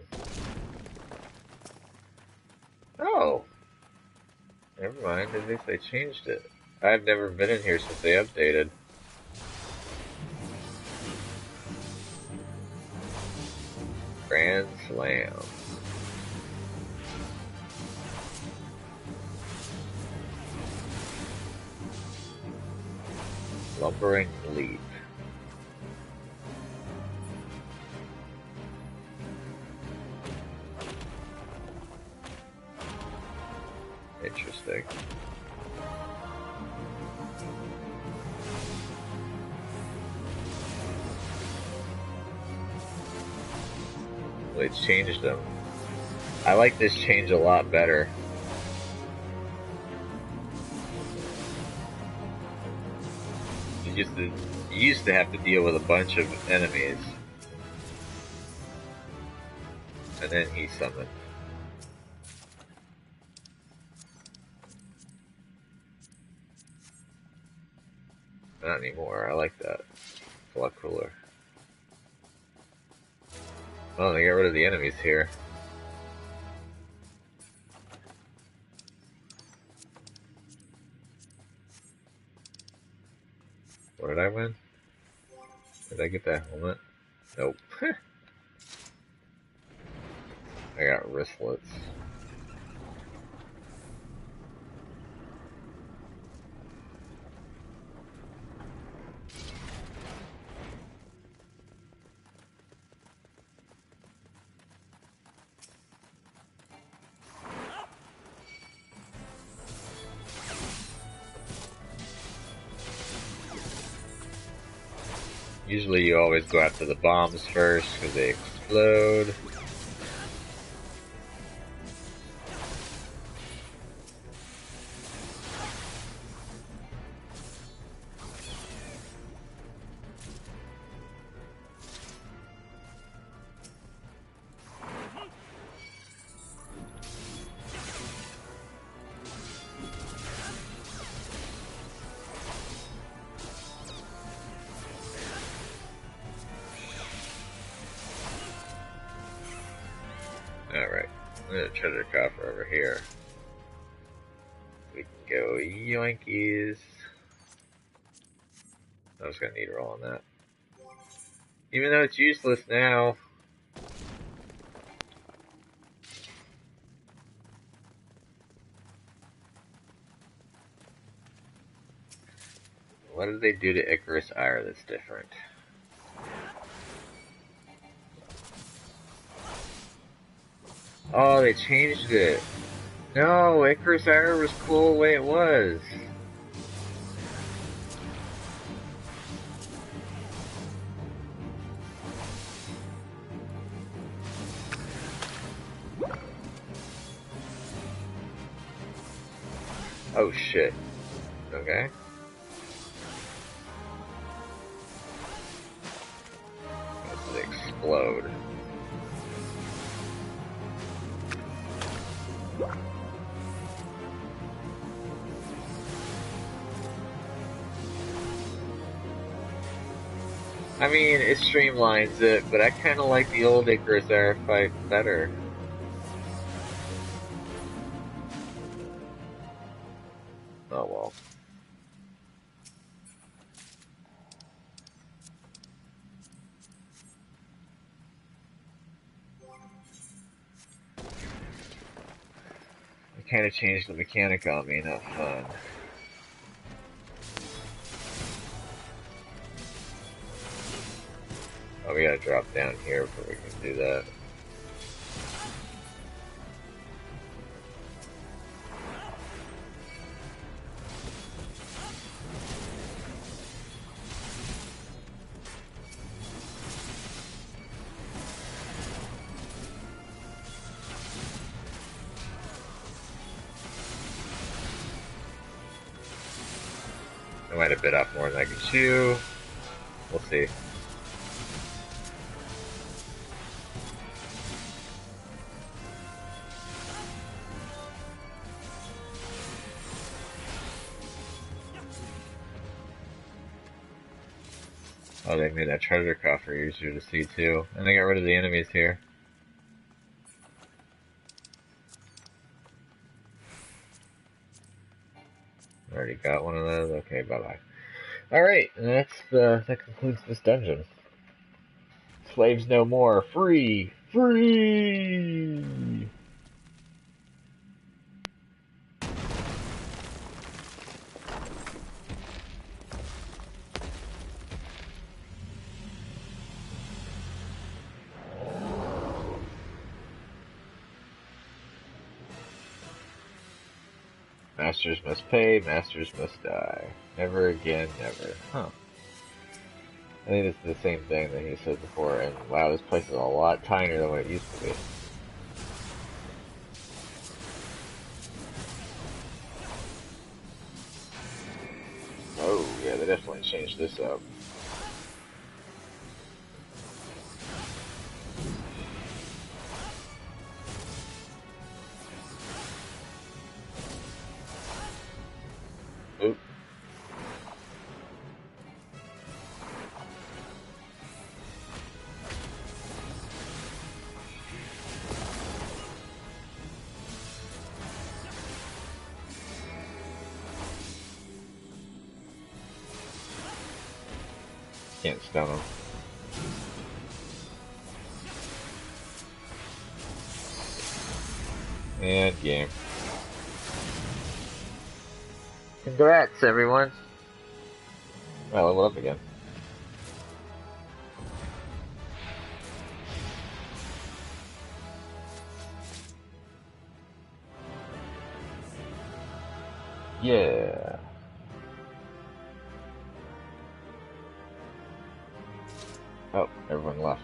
Oh! Never mind, at least they changed it. I've never been in here since they updated. Grand Slam. Lumbering Leap. Interesting. Well, it's changed them. I like this change a lot better. You used to have to deal with a bunch of enemies. And then he summoned. Not anymore, I like that. It's a lot cooler. Oh, they got rid of the enemies here. What did I win? Did I get that helmet? Nope. I got wristlets. Usually you always go after the bombs first because they explode. Alright, I'm gonna treasure coffer over here. We can go yoinkies. I was gonna need a roll on that. Even though it's useless now. What did they do to Icarus Ire that's different? Oh, they changed it. No, Icarus Ire was cool the way it was. Oh shit. Okay. Let's explode. I mean, it streamlines it, but I kinda like the old Icarus Ire fight better. Oh well. It kinda changed the mechanic on me, not fun. Oh, we gotta drop down here before we can do that. I might have bit off more than I could chew. We'll see. Oh, they made that treasure coffer easier to see too. And they got rid of the enemies here. Already got one of those. Okay, bye-bye. Alright, that concludes this dungeon. Slaves no more. Free! Free! Masters must pay, masters must die. Never again, never. Huh. I think it's the same thing that he said before, and wow, this place is a lot tinier than what it used to be. Oh, yeah, they definitely changed this up. Oop. Can't stun him. And game. Congrats, everyone. Well, level up again. Yeah. Oh, everyone left.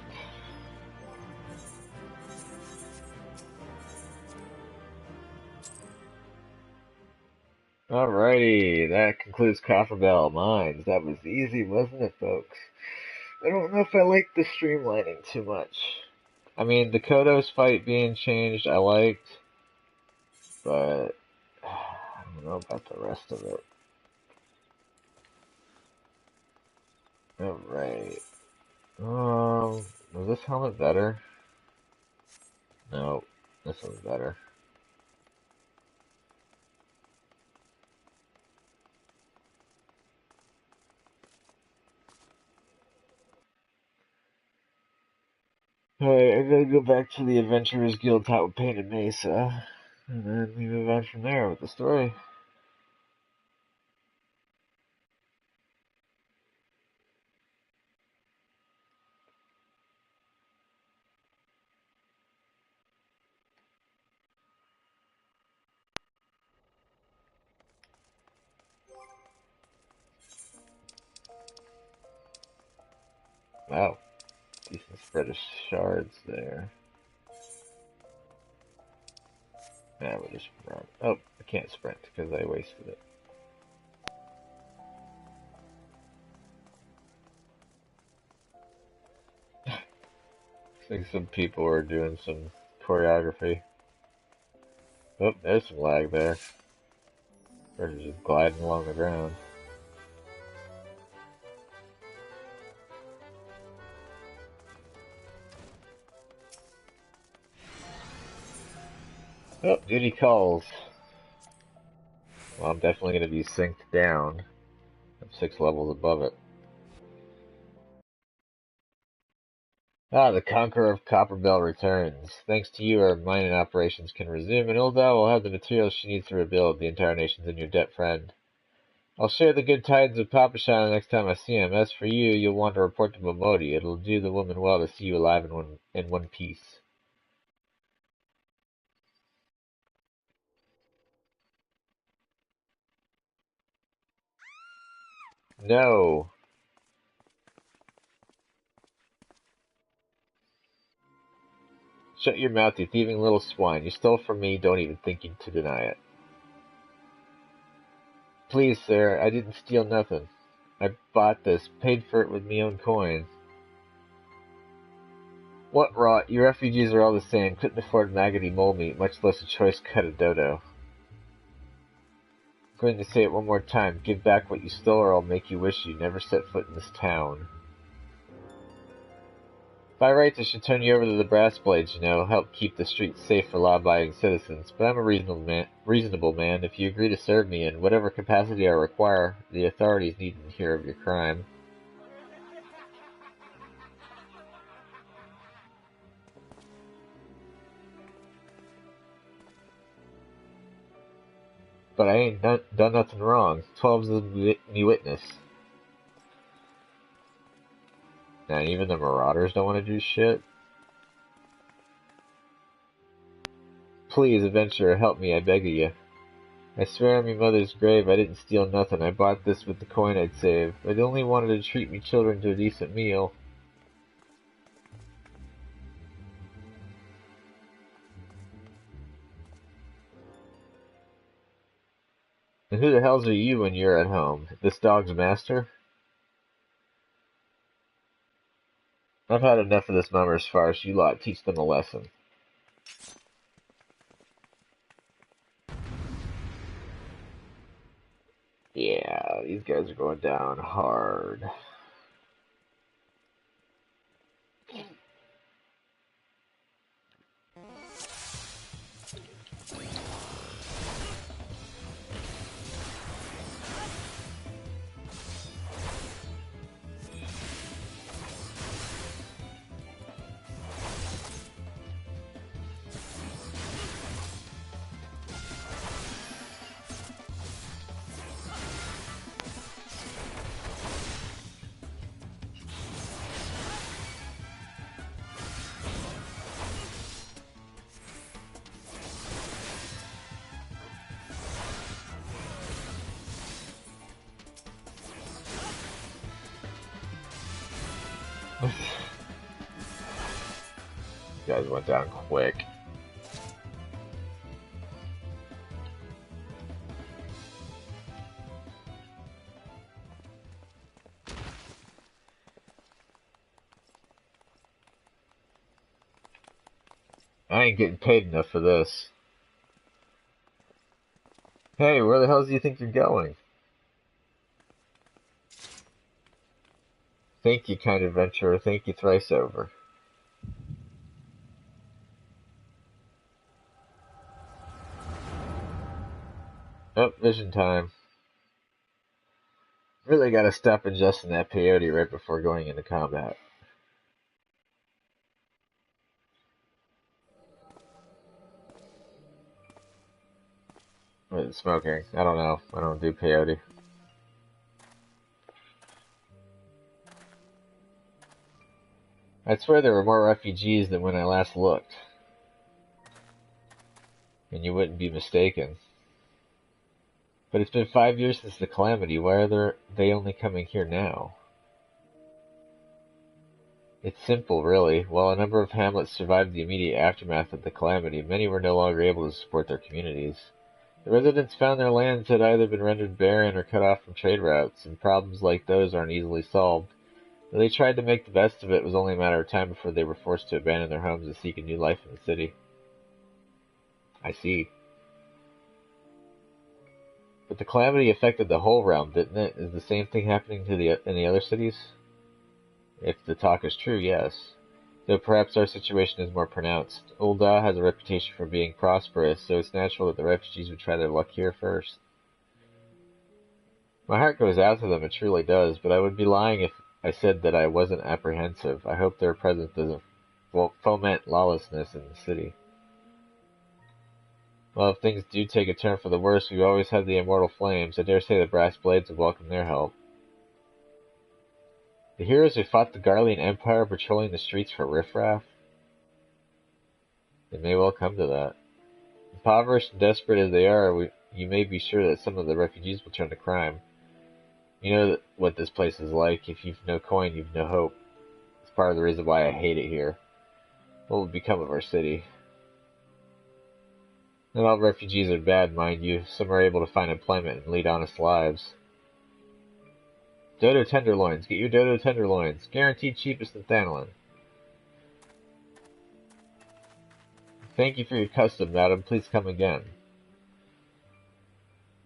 Alrighty, that concludes Copperbell Mines. That was easy, wasn't it, folks? I don't know if I like the streamlining too much. I mean, the Kodos fight being changed, I liked, but I don't know about the rest of it. Alright. Was this helmet better? No, this one's better. Alright, I gotta go back to the Adventurers Guild top with Painted Mesa, and then we move on from there with the story. Wow, decent spread of shards there. Yeah, we'll just run. Oh, I can't sprint because I wasted it. Looks like some people are doing some choreography. Oh, there's some lag there. They're just gliding along the ground. Oh, duty calls. Well, I'm definitely going to be synced down. I'm 6 levels above it. Ah, the Conqueror of Copperbell returns. Thanks to you, our mining operations can resume, and Ilda will have the materials she needs to rebuild. The entire nation's in your debt, friend. I'll share the good tidings with Papa Shana next time I see him. As for you, you'll want to report to Momodi. It'll do the woman well to see you alive in one piece. No. Shut your mouth, you thieving little swine. You stole from me, don't even think to deny it. Please, sir, I didn't steal nothing. I bought this, paid for it with me own coin. What rot, you refugees are all the same, couldn't afford maggoty mole meat, much less a choice cut of dodo. I'm going to say it one more time, give back what you stole or I'll make you wish you never set foot in this town. By rights, I should turn you over to the brass blades, you know, help keep the streets safe for law-abiding citizens, but I'm a reasonable man. If you agree to serve me in whatever capacity I require, the authorities needn't hear of your crime. But I ain't done nothing wrong. 12's me witness. Now, even the marauders don't want to do shit? Please, adventurer, help me, I beg of you. I swear on me mother's grave I didn't steal nothing. I bought this with the coin I'd saved. I only wanted to treat me children to a decent meal. And who the hells are you when you're at home? This dog's master? I've had enough of this mummer's farce. You lot teach them a lesson. Yeah, these guys are going down hard. Guys went down quick. I ain't getting paid enough for this. Hey, where the hell do you think you're going? Thank you, kind adventurer. Thank you thrice over. Oh, vision time. Really gotta stop ingesting that peyote right before going into combat. What, smoking? I don't know. I don't do peyote. I swear there were more refugees than when I last looked. And you wouldn't be mistaken. But it's been 5 years since the calamity. Why are they only coming here now? It's simple, really. While a number of hamlets survived the immediate aftermath of the calamity, many were no longer able to support their communities. The residents found their lands had either been rendered barren or cut off from trade routes, and problems like those aren't easily solved. Though they tried to make the best of it, it was only a matter of time before they were forced to abandon their homes and seek a new life in the city. I see. But the calamity affected the whole realm, didn't it? Is the same thing happening in the other cities? If the talk is true, yes. Though perhaps our situation is more pronounced. Ul'dah has a reputation for being prosperous, so it's natural that the refugees would try their luck here first. My heart goes out to them, it truly does, but I would be lying if I said that I wasn't apprehensive. I hope their presence doesn't foment lawlessness in the city. Well, if things do take a turn for the worse, we always have the immortal flames. I dare say the brass blades would welcome their help. The heroes who fought the Garlean Empire patrolling the streets for riffraff? It may well come to that. Impoverished and desperate as they are, you may be sure that some of the refugees will turn to crime. You know what this place is like. If you've no coin, you've no hope. It's part of the reason why I hate it here. What will become of our city? Not all refugees are bad, mind you. Some are able to find employment and lead honest lives. Dodo tenderloins. Get your Dodo tenderloins. Guaranteed cheapest in Thanalan. Thank you for your custom, madam. Please come again.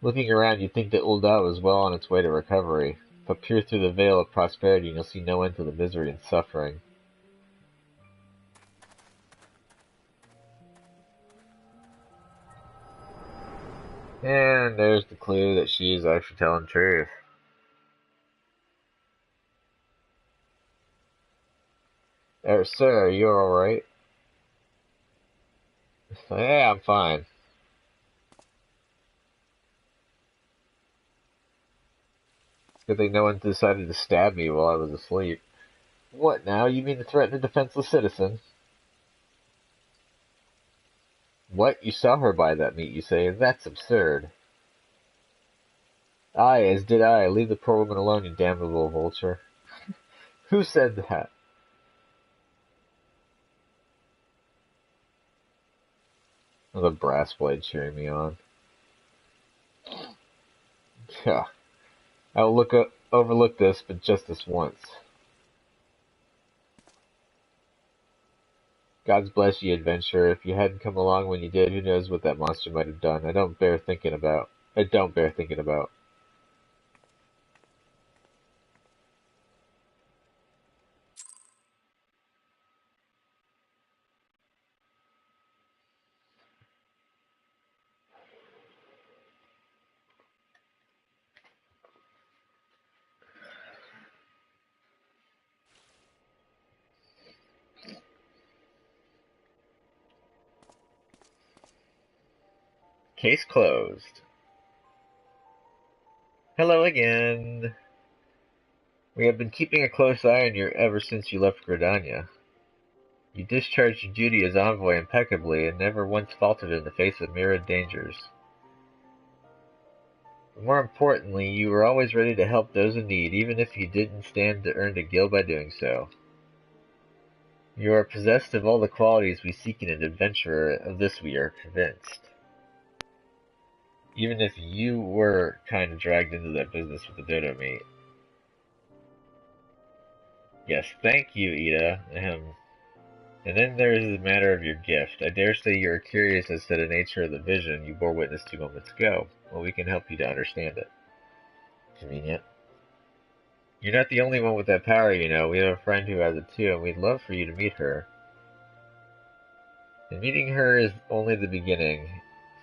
Looking around, you'd think that Ul'dah was well on its way to recovery, but peer through the veil of prosperity and you'll see no end to the misery and suffering. And there's the clue that she's actually telling the truth. Sir, are you alright? Yeah, I'm fine. Good thing no one decided to stab me while I was asleep. What now? You mean to threaten a defenseless citizen? What? You saw her buy that meat, you say? That's absurd. Aye, as did I. Leave the poor woman alone, you damnable vulture. Who said that? Oh, the brass blade cheering me on. Yeah. I will overlook this, but just this once. God's bless ye, adventurer. If you hadn't come along when you did, who knows what that monster might have done. I don't bear thinking about. Case closed. Hello again. We have been keeping a close eye on you ever since you left Gridania. You discharged your duty as envoy impeccably and never once faltered in the face of myriad dangers. But more importantly, you were always ready to help those in need, even if you didn't stand to earn a guild by doing so. You are possessed of all the qualities we seek in an adventurer. Of this we are convinced. Even if you were kind of dragged into that business with the Dodo mate. Yes, thank you, Ida. And then there is the matter of your gift. I dare say you are curious as to the nature of the vision you bore witness 2 moments ago. Well, we can help you to understand it. Convenient. You're not the only one with that power, you know. We have a friend who has it too, and we'd love for you to meet her. And meeting her is only the beginning,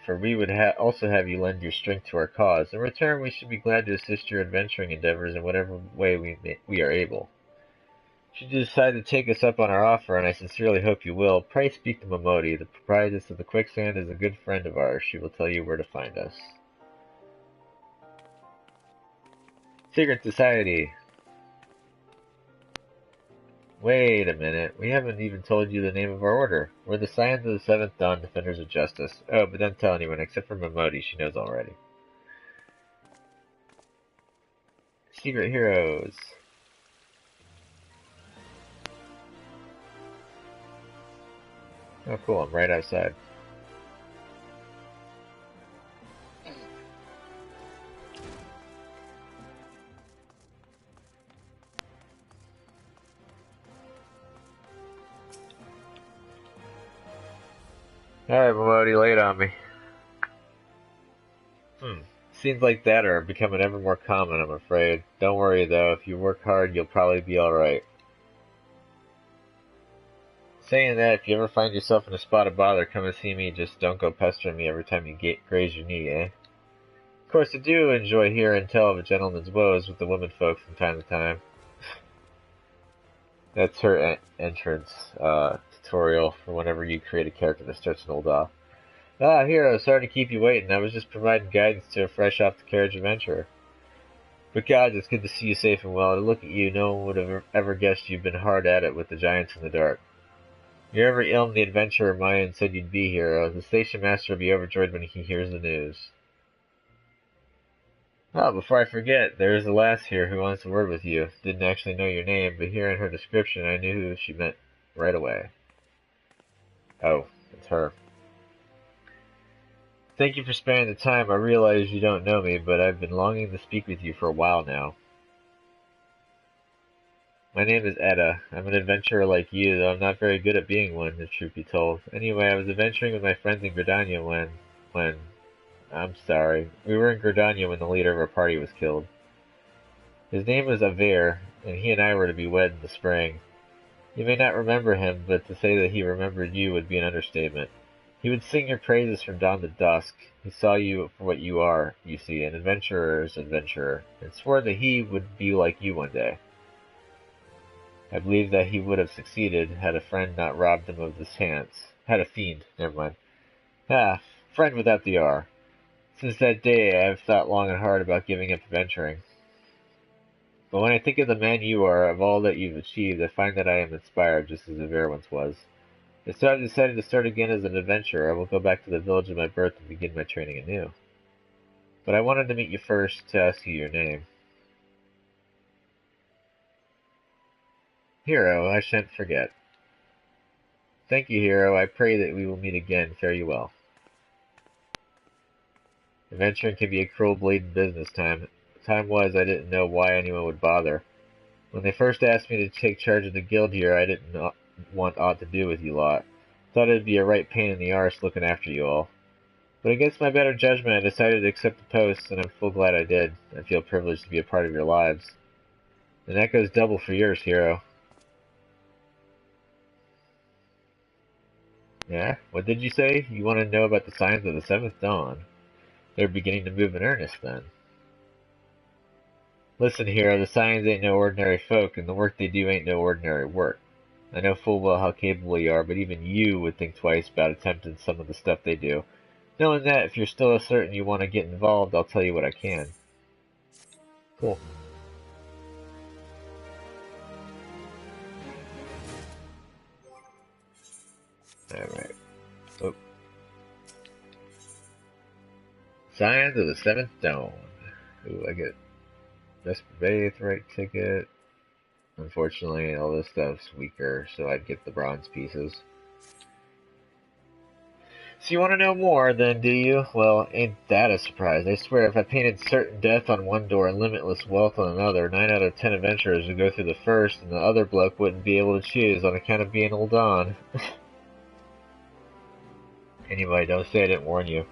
for we would also have you lend your strength to our cause. In return, we should be glad to assist your adventuring endeavors in whatever way we are able. Should you decide to take us up on our offer, and I sincerely hope you will, pray speak to Momoti. The proprietress of the quicksand is a good friend of ours. She will tell you where to find us. Secret Society. Wait a minute. We haven't even told you the name of our order. We're the Scions of the Seventh Dawn, Defenders of Justice. Oh, but don't tell anyone except for Momoti. She knows already. Secret Heroes. Oh, cool. I'm right outside. Alright, Momoti, lay it on me. Scenes like that are becoming ever more common, I'm afraid. Don't worry, though. If you work hard, you'll probably be alright. Saying that, if you ever find yourself in a spot of bother, come and see me. Just don't go pestering me every time you graze your knee, eh? Of course, I do enjoy hearing and tell of a gentleman's woes with the women folk from time to time. That's her entrance tutorial for whenever you create a character that starts an old off. Ah, hero, sorry to keep you waiting. I was just providing guidance to a fresh off the carriage adventurer. But God, it's good to see you safe and well. To look at you, no one would have ever guessed you'd been hard at it with the giants in the dark. You're every ilm the adventurer Mayan said you'd be, hero. The station master will be overjoyed when he hears the news. Oh, before I forget, there is a lass here who wants a word with you. Didn't actually know your name, but hearing her description, I knew who she meant right away. Oh, it's her. Thank you for sparing the time. I realize you don't know me, but I've been longing to speak with you for a while now. My name is Etta. I'm an adventurer like you, though I'm not very good at being one, if truth be told. Anyway, I was adventuring with my friends in Gridania when... I'm sorry. We were in Gridania when the leader of our party was killed. His name was Aver, and he and I were to be wed in the spring. You may not remember him, but to say that he remembered you would be an understatement. He would sing your praises from dawn to dusk. He saw you for what you are, you see, an adventurer's adventurer, and swore that he would be like you one day. I believe that he would have succeeded had a friend not robbed him of his chance. Had a fiend, never mind. Ah, friend without the R. Since that day, I have thought long and hard about giving up adventuring. But when I think of the man you are, of all that you've achieved, I find that I am inspired, just as Aver once was. And so I've decided to start again as an adventurer. I will go back to the village of my birth and begin my training anew. But I wanted to meet you first to ask you your name. Hero, I shan't forget. Thank you, Hero. I pray that we will meet again. Fare you well. Adventuring can be a cruel, bleeding business time. Time was I didn't know why anyone would bother. When they first asked me to take charge of the guild here, I didn't want aught to do with you lot. Thought it'd be a right pain in the arse looking after you all. But against my better judgment, I decided to accept the post, and I'm full glad I did. I feel privileged to be a part of your lives. And that goes double for yours, Hero. Yeah? What did you say? You want to know about the signs of the Seventh Dawn? They're beginning to move in earnest, then. Listen, Hero, the Scions ain't no ordinary folk, and the work they do ain't no ordinary work. I know full well how capable you are, but even you would think twice about attempting some of the stuff they do. Knowing that, if you're still certain you want to get involved, I'll tell you what I can. Cool. Alright. Oh. Scions of the Seventh Dawn. Ooh, I get Vesper Bay, right ticket. Unfortunately, all this stuff's weaker, so I'd get the bronze pieces. So you want to know more, then, do you? Well, ain't that a surprise. I swear, if I painted certain death on one door and limitless wealth on another, 9 out of 10 adventurers would go through the first, and the other bloke wouldn't be able to choose on account of being old on. Anyway, don't say I didn't warn you.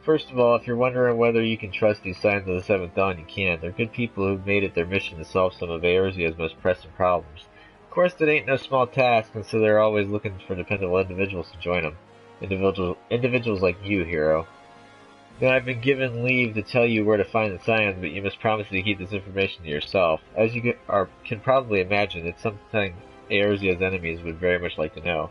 First of all, if you're wondering whether you can trust these Scions of the Seventh Dawn, you can. They're good people who've made it their mission to solve some of Eorzea's most pressing problems. Of course, that ain't no small task, and so they're always looking for dependable individuals to join them. Individuals like you, hero. Now, I've been given leave to tell you where to find the Scions, but you must promise to keep this information to yourself. As you can probably imagine, it's something Eorzea's enemies would very much like to know.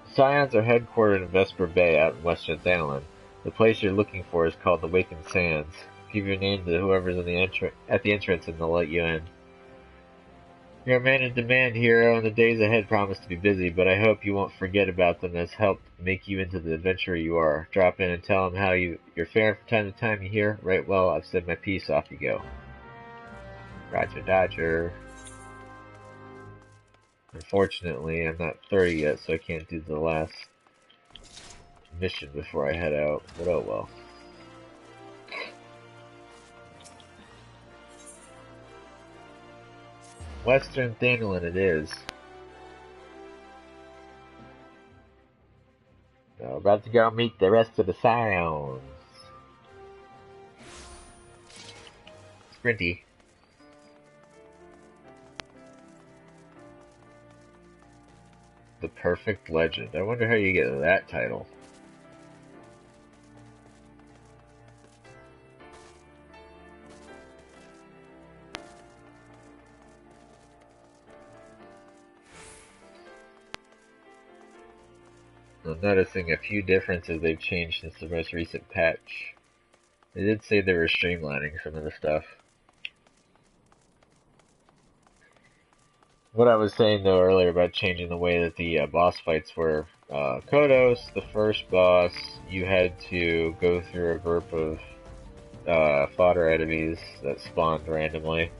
The Scions are headquartered in Vesper Bay out in western Thanalan. The place you're looking for is called the Wakened Sands. Give your name to whoever's at the entrance and they'll let you in. You're a man in demand, hero, and the days ahead promise to be busy, but I hope you won't forget about them as helped make you into the adventurer you are. Drop in and tell them how you're faring from time to time, you hear? Right, well, I've said my piece, off you go. Roger Dodger. Unfortunately, I'm not 30 yet, so I can't do the last mission before I head out, but oh well. Western Thanalan it is. So, about to go meet the rest of the Scions. Sprinty. The Perfect Legend. I wonder how you get that title. I'm noticing a few differences they've changed since the most recent patch. They did say they were streamlining some of the stuff. What I was saying though earlier about changing the way that the boss fights were, Kodos, the first boss, you had to go through a group of fodder enemies that spawned randomly,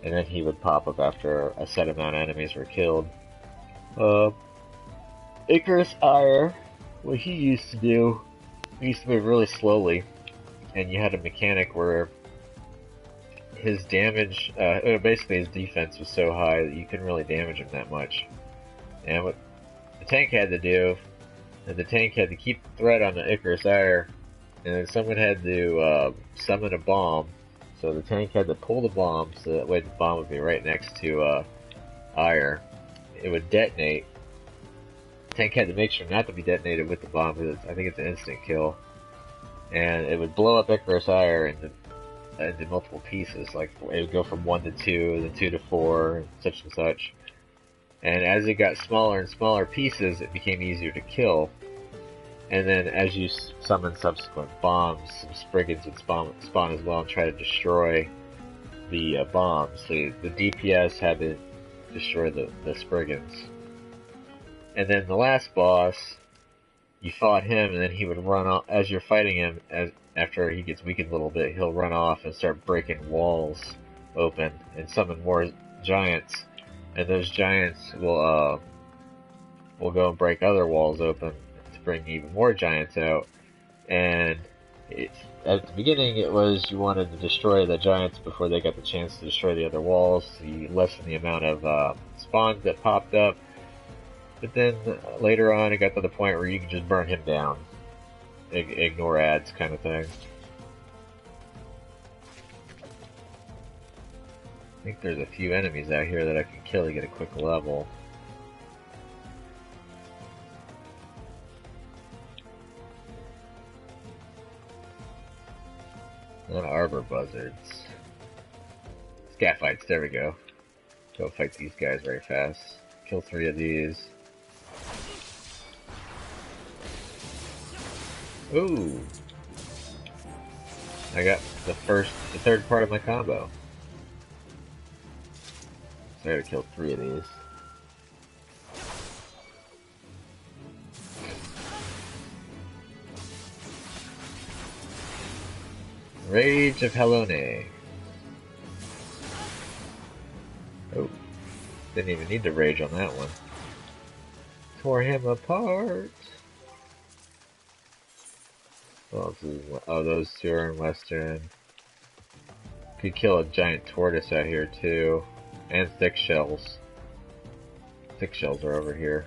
and then he would pop up after a set amount of enemies were killed. Icarus Ire, what he used to do, he used to move really slowly, and you had a mechanic where his damage, basically his defense was so high that you couldn't really damage him that much. And what the tank had to do, the tank had to keep the threat on the Icarus Ire, and then someone had to summon a bomb, so the tank had to pull the bomb, so that way the bomb would be right next to Ire. It would detonate. Tank had to make sure not to be detonated with the bomb because I think it's an instant kill, and it would blow up Icarus Ire into multiple pieces. Like it would go from 1 to 2, then 2 to 4, and such. And as it got smaller and smaller pieces, it became easier to kill. And then as you summon subsequent bombs, some Spriggans would spawn as well and try to destroy the bombs. So the DPS had to destroy the Spriggans. And then the last boss, you fought him, and then he would run off. As you're fighting him, after he gets weakened a little bit, he'll run off and start breaking walls open and summon more giants. And those giants will go and break other walls open to bring even more giants out. And at the beginning, it was you wanted to destroy the giants before they got the chance to destroy the other walls, so you lessen the amount of spawns that popped up. But then later on, it got to the point where you could just burn him down. Ignore ads kind of thing. I think there's a few enemies out here that I can kill to get a quick level. Not arbor buzzards. Scat fights, there we go. Go fight these guys very fast. Kill 3 of these. Ooh! I got the third part of my combo. So I gotta kill 3 of these. Rage of Helone. Oh. Didn't even need to rage on that one. Tore him apart. Well, oh, those two are in Western. Could kill a giant tortoise out here too. And thick shells. Thick shells are over here.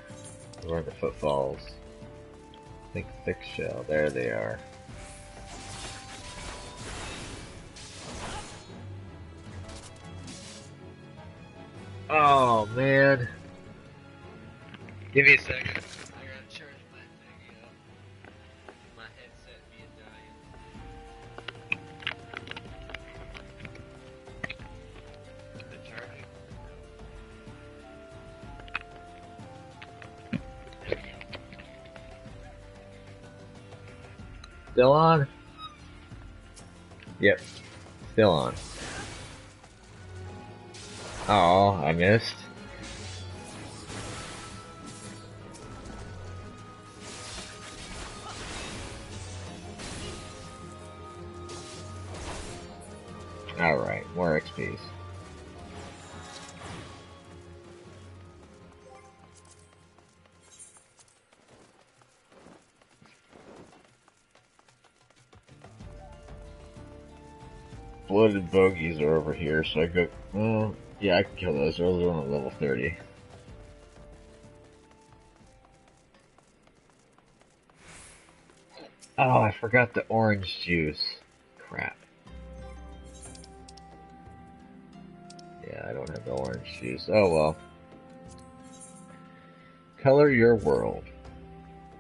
We're in the footfalls. I think thick shell. There they are. Oh man. Give me a second. I gotta charge my thing up. My headset being dying. The charging. Still on? Yep. Still on. Oh, I missed. Alright, more XPs. Blooded bogies are over here, so I go... Well, yeah, I can kill those. Those are on level 30. Oh, I forgot the orange juice. Crap. Yeah, I don't have the orange juice. Oh well. Color your world.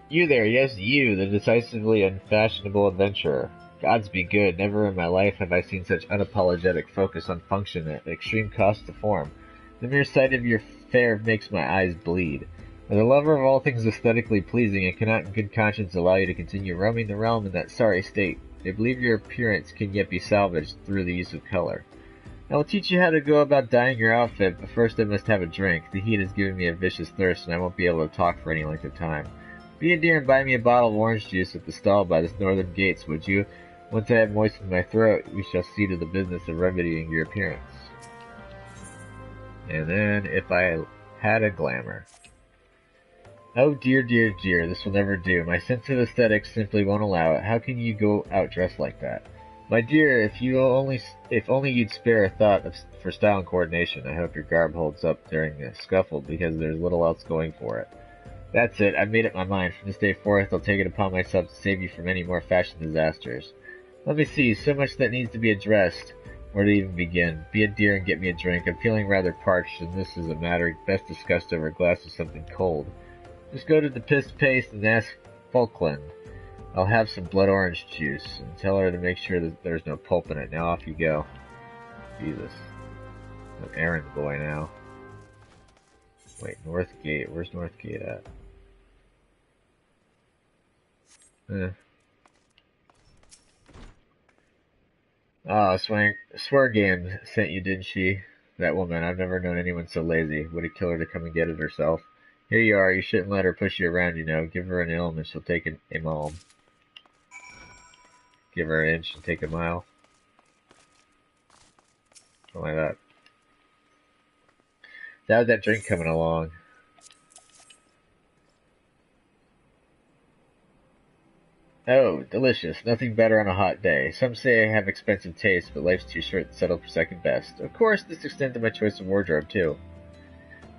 You there, yes, you, the decisively unfashionable adventurer. Gods be good, never in my life have I seen such unapologetic focus on function at extreme cost to form. The mere sight of your fare makes my eyes bleed. As a lover of all things aesthetically pleasing, I cannot in good conscience allow you to continue roaming the realm in that sorry state. I believe your appearance can yet be salvaged through the use of color. I will teach you how to go about dyeing your outfit, but first I must have a drink. The heat has given me a vicious thirst, and I won't be able to talk for any length of time. Be a dear and buy me a bottle of orange juice at the stall by the northern gates, would you? Once I have moistened my throat, we shall see to the business of remedying your appearance. And then, if I had a glamour. Oh dear, dear, dear, this will never do. My sense of aesthetics simply won't allow it. How can you go out dressed like that? My dear, if only you'd spare a thought for style and coordination. I hope your garb holds up during a scuffle, because there's little else going for it. That's it, I've made up my mind. From this day forth, I'll take it upon myself to save you from any more fashion disasters. Let me see, so much that needs to be addressed. Where to even begin? Be a dear and get me a drink. I'm feeling rather parched, and this is a matter best discussed over a glass of something cold. Just go to the piss paste and ask Falkland. I'll have some blood orange juice, and tell her to make sure that there's no pulp in it. Now off you go. Jesus. I'm an errand boy now. Wait, Northgate. Where's Northgate at? Ah, Swear Game sent you, didn't she? That woman. I've never known anyone so lazy. Would it kill her to come and get it herself? Here you are. You shouldn't let her push you around, you know. Give her an ilm and she'll take a mile. Give her an inch and take a mile. Something like that. How's that drink coming along? Oh, delicious. Nothing better on a hot day. Some say I have expensive taste, but life's too short to settle for second best. Of course, this extends to my choice of wardrobe, too.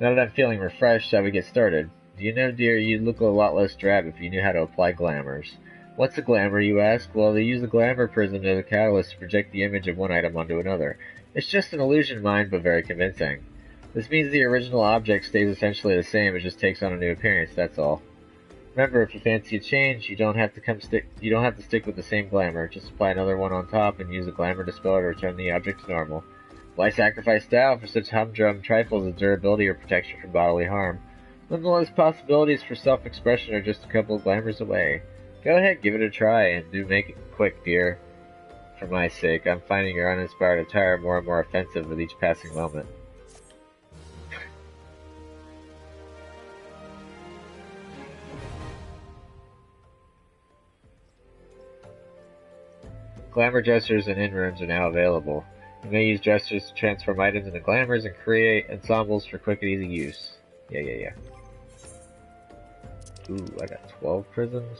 Now that I'm feeling refreshed, shall we get started? Do you know, dear, you'd look a lot less drab if you knew how to apply glamours. What's a glamour, you ask? Well, they use a glamour prism as a catalyst to project the image of one item onto another. It's just an illusion, mind, but very convincing. This means the original object stays essentially the same, it just takes on a new appearance, that's all. Remember, if you fancy a change, you don't have to stick with the same glamour. Just apply another one on top and use a glamour dispeller to return the object to normal. Why sacrifice style for such humdrum trifles as durability or protection from bodily harm? Limitless possibilities for self-expression are just a couple of glamours away. Go ahead, give it a try, and do make it quick, dear. For my sake, I'm finding your uninspired attire more and more offensive with each passing moment. Glamour dressers and in-rooms are now available. You may use gestures to transform items into glamours and create ensembles for quick and easy use. Yeah. Ooh, I got 12 prisms?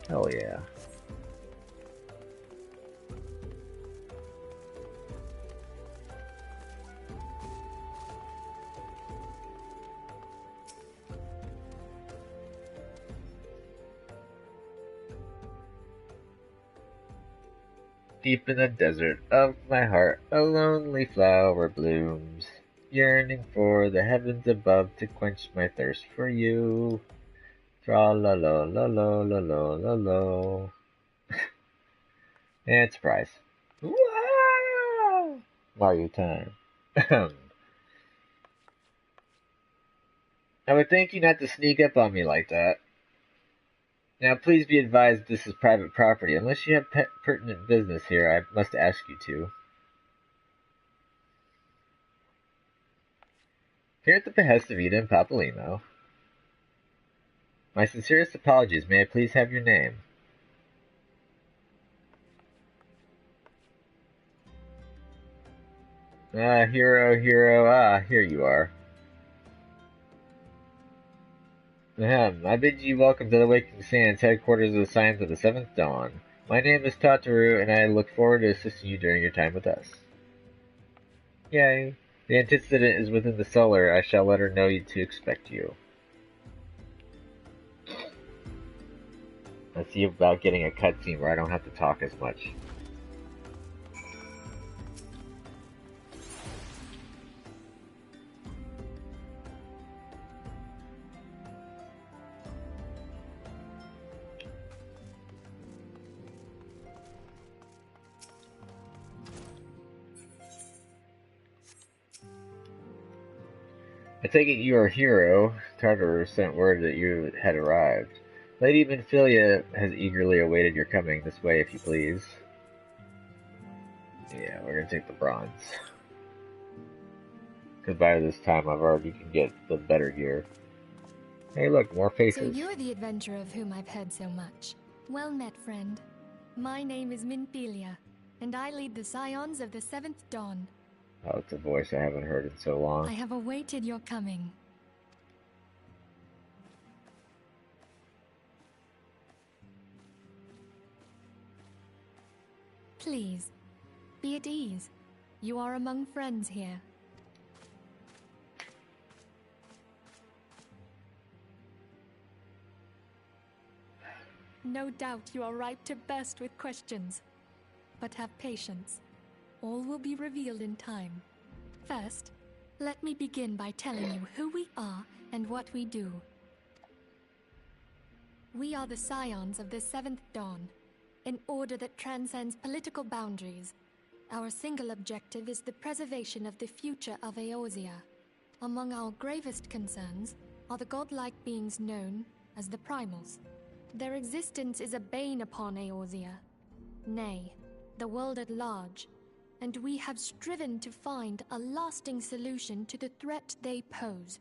Hell yeah. Deep in the desert of my heart, a lonely flower blooms, yearning for the heavens above to quench my thirst for you. Tra la la la la la la la la. And surprise. Wow! Mario time. I would thank you not to sneak up on me like that. Now please be advised this is private property. Unless you have pertinent business here, I must ask you to. Here at the behest of Ida and Papolino. My sincerest apologies. May I please have your name? Hero. Here you are. I bid you welcome to the Waking Sands, headquarters of the Scions of the Seventh Dawn. My name is Tataru, and I look forward to assisting you during your time with us. Yay. The antecedent is within the cellar. I shall let her know to expect you. Let's see about getting a cutscene where I don't have to talk as much. I take it you are Hero. Tartar sent word that you had arrived. Lady Benfilia has eagerly awaited your coming. This way, if you please. Yeah, we're gonna take the bronze. Because by this time I've already can get the better gear. Hey look, more faces. So you're the adventurer of whom I've heard so much. Well met, friend. My name is Minfilia, and I lead the Scions of the Seventh Dawn. Oh, it's a voice I haven't heard in so long. I have awaited your coming. Please, be at ease. You are among friends here. No doubt you are ripe to burst with questions. But have patience. All will be revealed in time. First, let me begin by telling you who we are and what we do. We are the Scions of the Seventh Dawn, an order that transcends political boundaries. Our single objective is the preservation of the future of Eorzea. Among our gravest concerns are the godlike beings known as the Primals. Their existence is a bane upon Eorzea, nay, the world at large, and we have striven to find a lasting solution to the threat they pose.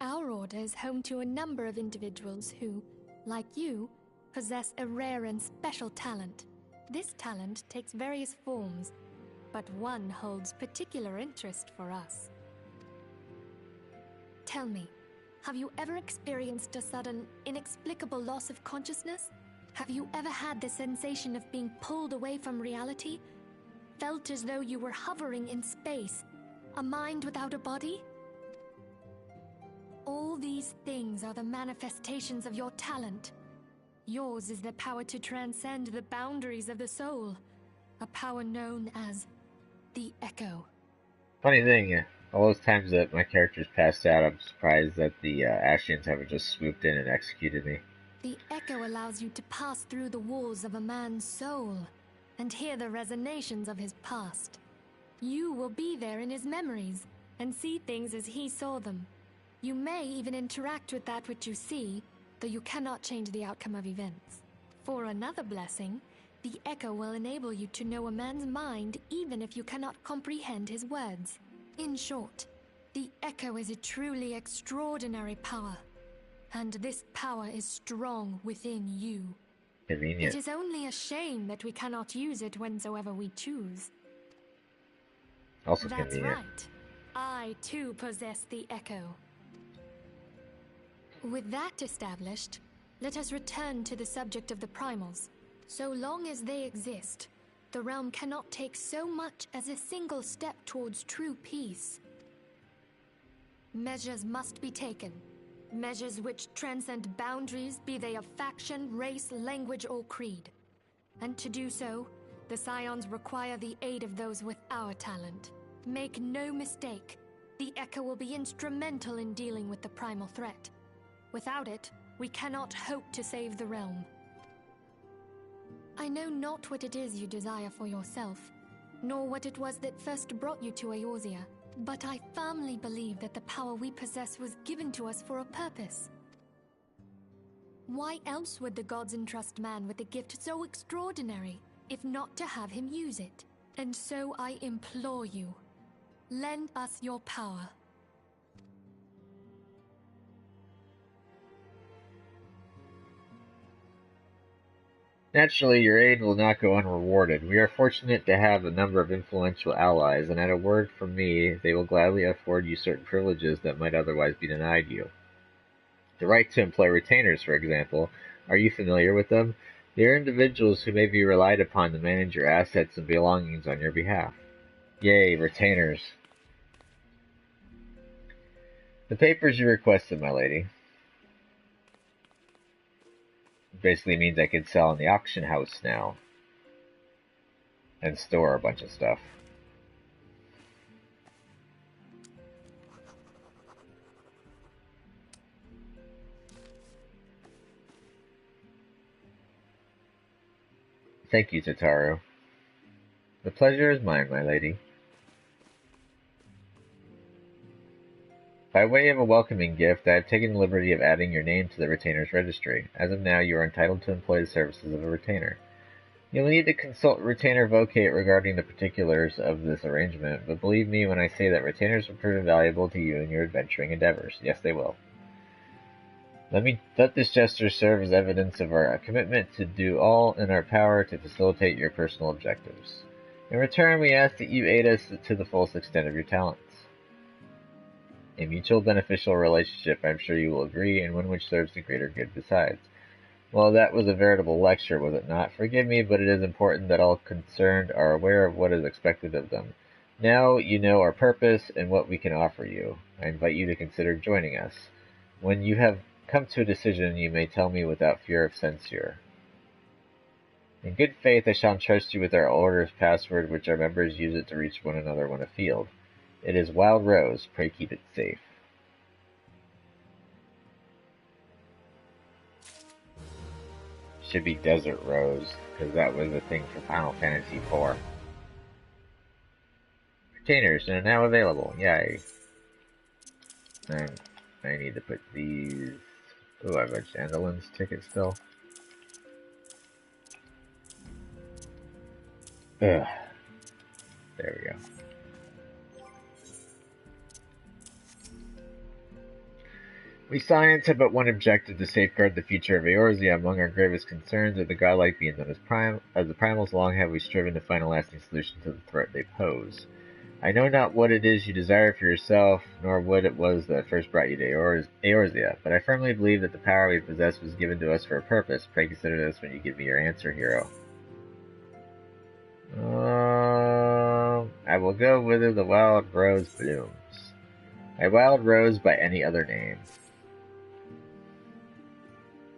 Our order is home to a number of individuals who, like you, possess a rare and special talent. This talent takes various forms, but one holds particular interest for us. Tell me, have you ever experienced a sudden, inexplicable loss of consciousness? Have you ever had the sensation of being pulled away from reality? Felt as though you were hovering in space, a mind without a body? All these things are the manifestations of your talent. Yours is the power to transcend the boundaries of the soul, a power known as the Echo. Funny thing, all those times that my character's passed out, I'm surprised that the Ascians haven't just swooped in and executed me. The Echo allows you to pass through the walls of a man's soul and hear the resonations of his past. You will be there in his memories and see things as he saw them. You may even interact with that which you see, though you cannot change the outcome of events. For another blessing, the Echo will enable you to know a man's mind even if you cannot comprehend his words. In short, the Echo is a truly extraordinary power. And this power is strong within you. Convenient. It is only a shame that we cannot use it whensoever we choose. Also That's convenient. right. I, too, possess the Echo. With that established, let us return to the subject of the primals. So long as they exist, the realm cannot take so much as a single step towards true peace. Measures must be taken. Measures which transcend boundaries, be they of faction, race, language, or creed. And to do so, the Scions require the aid of those with our talent. Make no mistake, the Echo will be instrumental in dealing with the primal threat. Without it, we cannot hope to save the realm. I know not what it is you desire for yourself, nor what it was that first brought you to Eorzea, but I firmly believe that the power we possess was given to us for a purpose. Why else would the gods entrust man with a gift so extraordinary, if not to have him use it? And so I implore you, lend us your power. Naturally, your aid will not go unrewarded. We are fortunate to have a number of influential allies, and at a word from me, they will gladly afford you certain privileges that might otherwise be denied you. The right to employ retainers, for example. Are you familiar with them? They are individuals who may be relied upon to manage your assets and belongings on your behalf. Yay, retainers. The papers you requested, my lady. Basically means I can sell in the auction house now. And store a bunch of stuff. Thank you, Tataru. The pleasure is mine, my lady. By way of a welcoming gift, I have taken the liberty of adding your name to the retainer's registry. As of now, you are entitled to employ the services of a retainer. You'll need to consult retainer vocate regarding the particulars of this arrangement, but believe me when I say that retainers will prove invaluable to you in your adventuring endeavors. Yes, they will. Let this gesture serve as evidence of our commitment to do all in our power to facilitate your personal objectives. In return, we ask that you aid us to the fullest extent of your talents. A mutual beneficial relationship, I'm sure you will agree, and one which serves the greater good besides. Well, that was a veritable lecture, was it not? Forgive me, but it is important that all concerned are aware of what is expected of them. Now you know our purpose and what we can offer you. I invite you to consider joining us. When you have come to a decision, you may tell me without fear of censure. In good faith, I shall entrust you with our order's password, which our members use it to reach one another when afield. It is Wild Rose. Pray keep it safe. Should be Desert Rose, because that was the thing for Final Fantasy IV. Retainers are now available. Yay. And I need to put these... Ooh, I have a Thanalan's ticket still. Ugh. There we go. We Scions have but one objective: to safeguard the future of Eorzea. Among our gravest concerns are the godlike beings known as the primals. Long have we striven to find a lasting solution to the threat they pose. I know not what it is you desire for yourself, nor what it was that first brought you to Eorzea, but I firmly believe that the power we possess was given to us for a purpose. Pray consider this when you give me your answer, hero. I will go whither the wild rose blooms. A wild rose by any other name.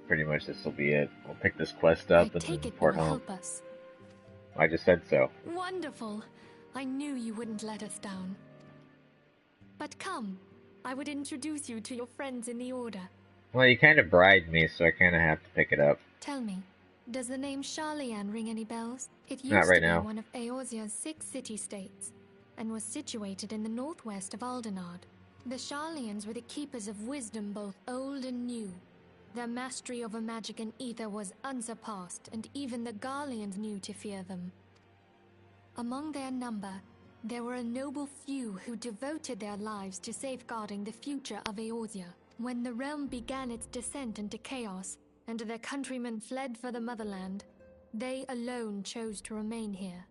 Pretty much this will be it. We'll pick this quest up and report home. Help us. I just said so. Wonderful. I knew you wouldn't let us down. But come, I would introduce you to your friends in the Order. Well, you kind of bribed me, so I kind of have to pick it up. Tell me, does the name Sharlayan ring any bells? It used Not right to be now. one of Eorzea's 6 city-states, and was situated in the northwest of Aldenard. The Sharlayans were the keepers of wisdom both old and new. Their mastery over magic and ether was unsurpassed, and even the Garleans knew to fear them. Among their number, there were a noble few who devoted their lives to safeguarding the future of Eorzea. When the realm began its descent into chaos, and their countrymen fled for the motherland, they alone chose to remain here.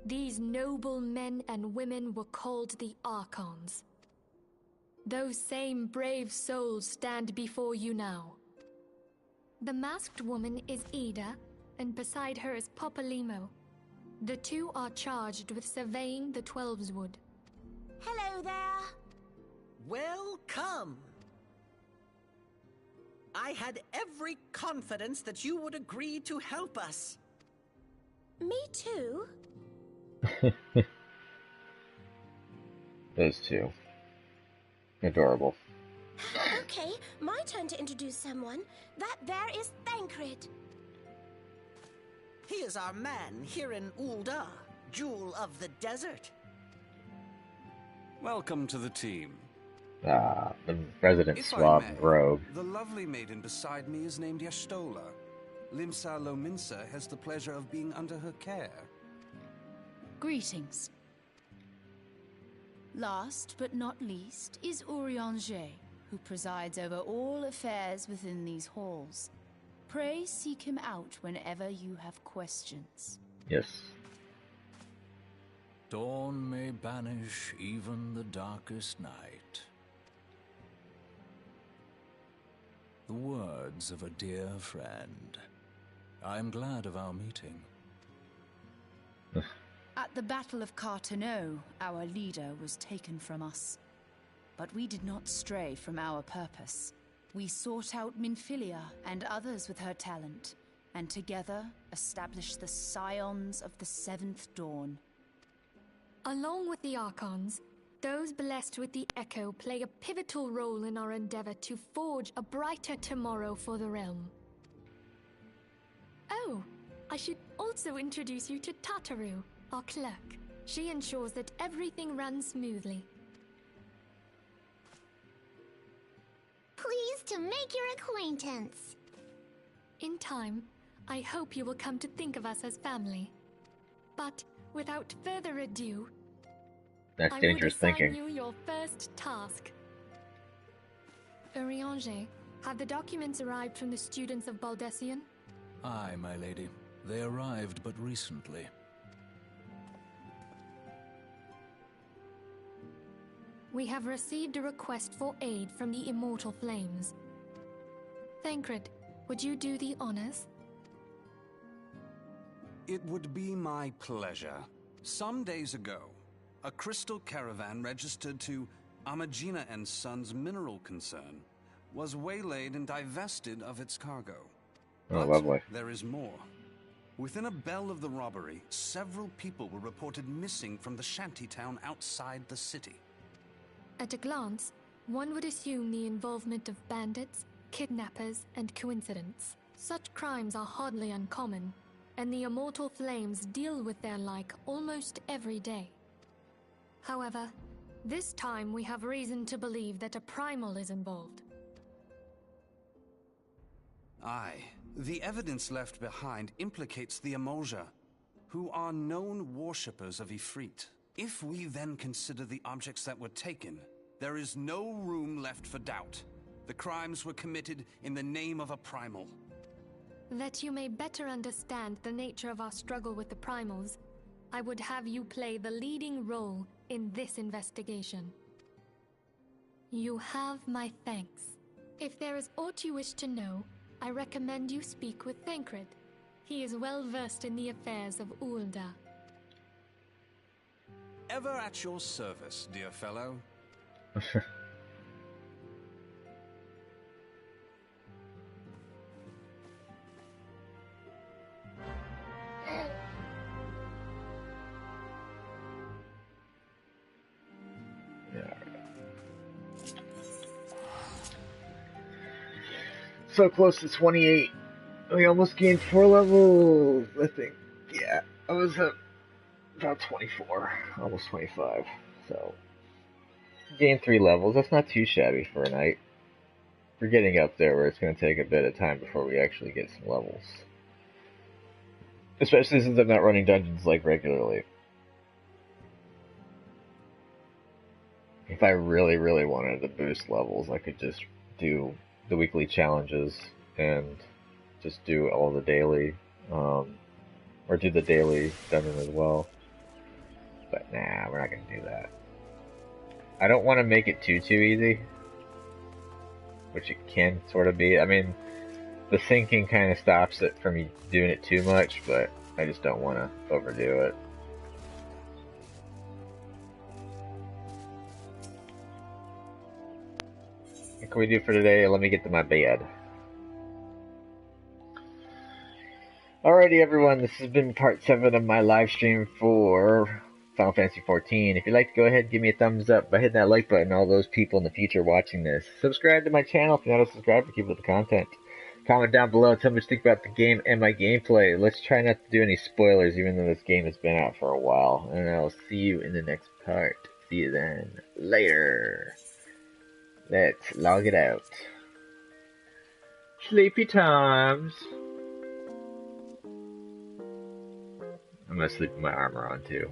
These noble men and women were called the Archons. Those same brave souls stand before you now. The masked woman is Ida, and beside her is Papa Limo. The two are charged with surveying the Twelveswood. Hello there. Welcome. I had every confidence that you would agree to help us. Me too. Those two. Adorable. Okay, my turn to introduce someone. That there is Thancred. He is our man here in Ul'dah, Jewel of the Desert. Welcome to the team. Ah, the resident If swab I may, rogue. the lovely maiden beside me is named Y'shtola. Limsa Lominsa has the pleasure of being under her care. Greetings. Last but not least is Urianger, who presides over all affairs within these halls. Pray seek him out whenever you have questions. Yes. Dawn may banish even the darkest night. The words of a dear friend. I am glad of our meeting. At the Battle of Carteneau, our leader was taken from us. But we did not stray from our purpose. We sought out Minfilia and others with her talent, and together established the Scions of the Seventh Dawn. Along with the Archons, those blessed with the Echo play a pivotal role in our endeavor to forge a brighter tomorrow for the realm. Oh, I should also introduce you to Tataru, our clerk. She ensures that everything runs smoothly. Pleased to make your acquaintance. In time, I hope you will come to think of us as family. But without further ado, That's I dangerous would assign thinking. you your first task. Urianger, have the documents arrived from the students of Baldessian? Aye, my lady. They arrived but recently. We have received a request for aid from the Immortal Flames. Thancred, would you do the honors? It would be my pleasure. Some days ago, a crystal caravan registered to Amagina and Sons mineral concern was waylaid and divested of its cargo. Oh, But lovely. there is more. Within a bell of the robbery, several people were reported missing from the shantytown outside the city. At a glance, one would assume the involvement of bandits, kidnappers, and coincidence. Such crimes are hardly uncommon, and the Immortal Flames deal with their like almost every day. However, this time we have reason to believe that a primal is involved. Aye, the evidence left behind implicates the Emolja, who are known worshippers of Ifrit. If we then consider the objects that were taken, there is no room left for doubt. The crimes were committed in the name of a primal. That you may better understand the nature of our struggle with the primals, I would have you play the leading role in this investigation. You have my thanks. If there is aught you wish to know, I recommend you speak with Thancred. He is well versed in the affairs of Ul'dah. Ever at your service, dear fellow. Yeah. So close to 28. We almost gained 4 levels, I think. Yeah, I was at about 24, almost 25. So, gained 3 levels. That's not too shabby for a night. We're getting up there where it's going to take a bit of time before we actually get some levels. Especially since I'm not running dungeons like regularly. If I really, really wanted to boost levels, I could just do the weekly challenges and just do all the daily, or do the daily dungeon as well. But nah, we're not gonna do that. I don't want to make it too easy, which it can sort of be. I mean, the sinking kind of stops it from me doing it too much, but I just don't want to overdo it. What can we do for today? Let me get to my bed. Alrighty everyone, this has been part 7 of my live stream for Final Fantasy XIV. If you'd like to go ahead and give me a thumbs up by hitting that like button, all those people in the future watching this. Subscribe to my channel if you're not a subscriber to keep up with the content. Comment down below, tell me what you think about the game and my gameplay. Let's try not to do any spoilers even though this game has been out for a while. And I'll see you in the next part. See you then. Later. Let's log it out. Sleepy times. I'm gonna sleep with my armor on too.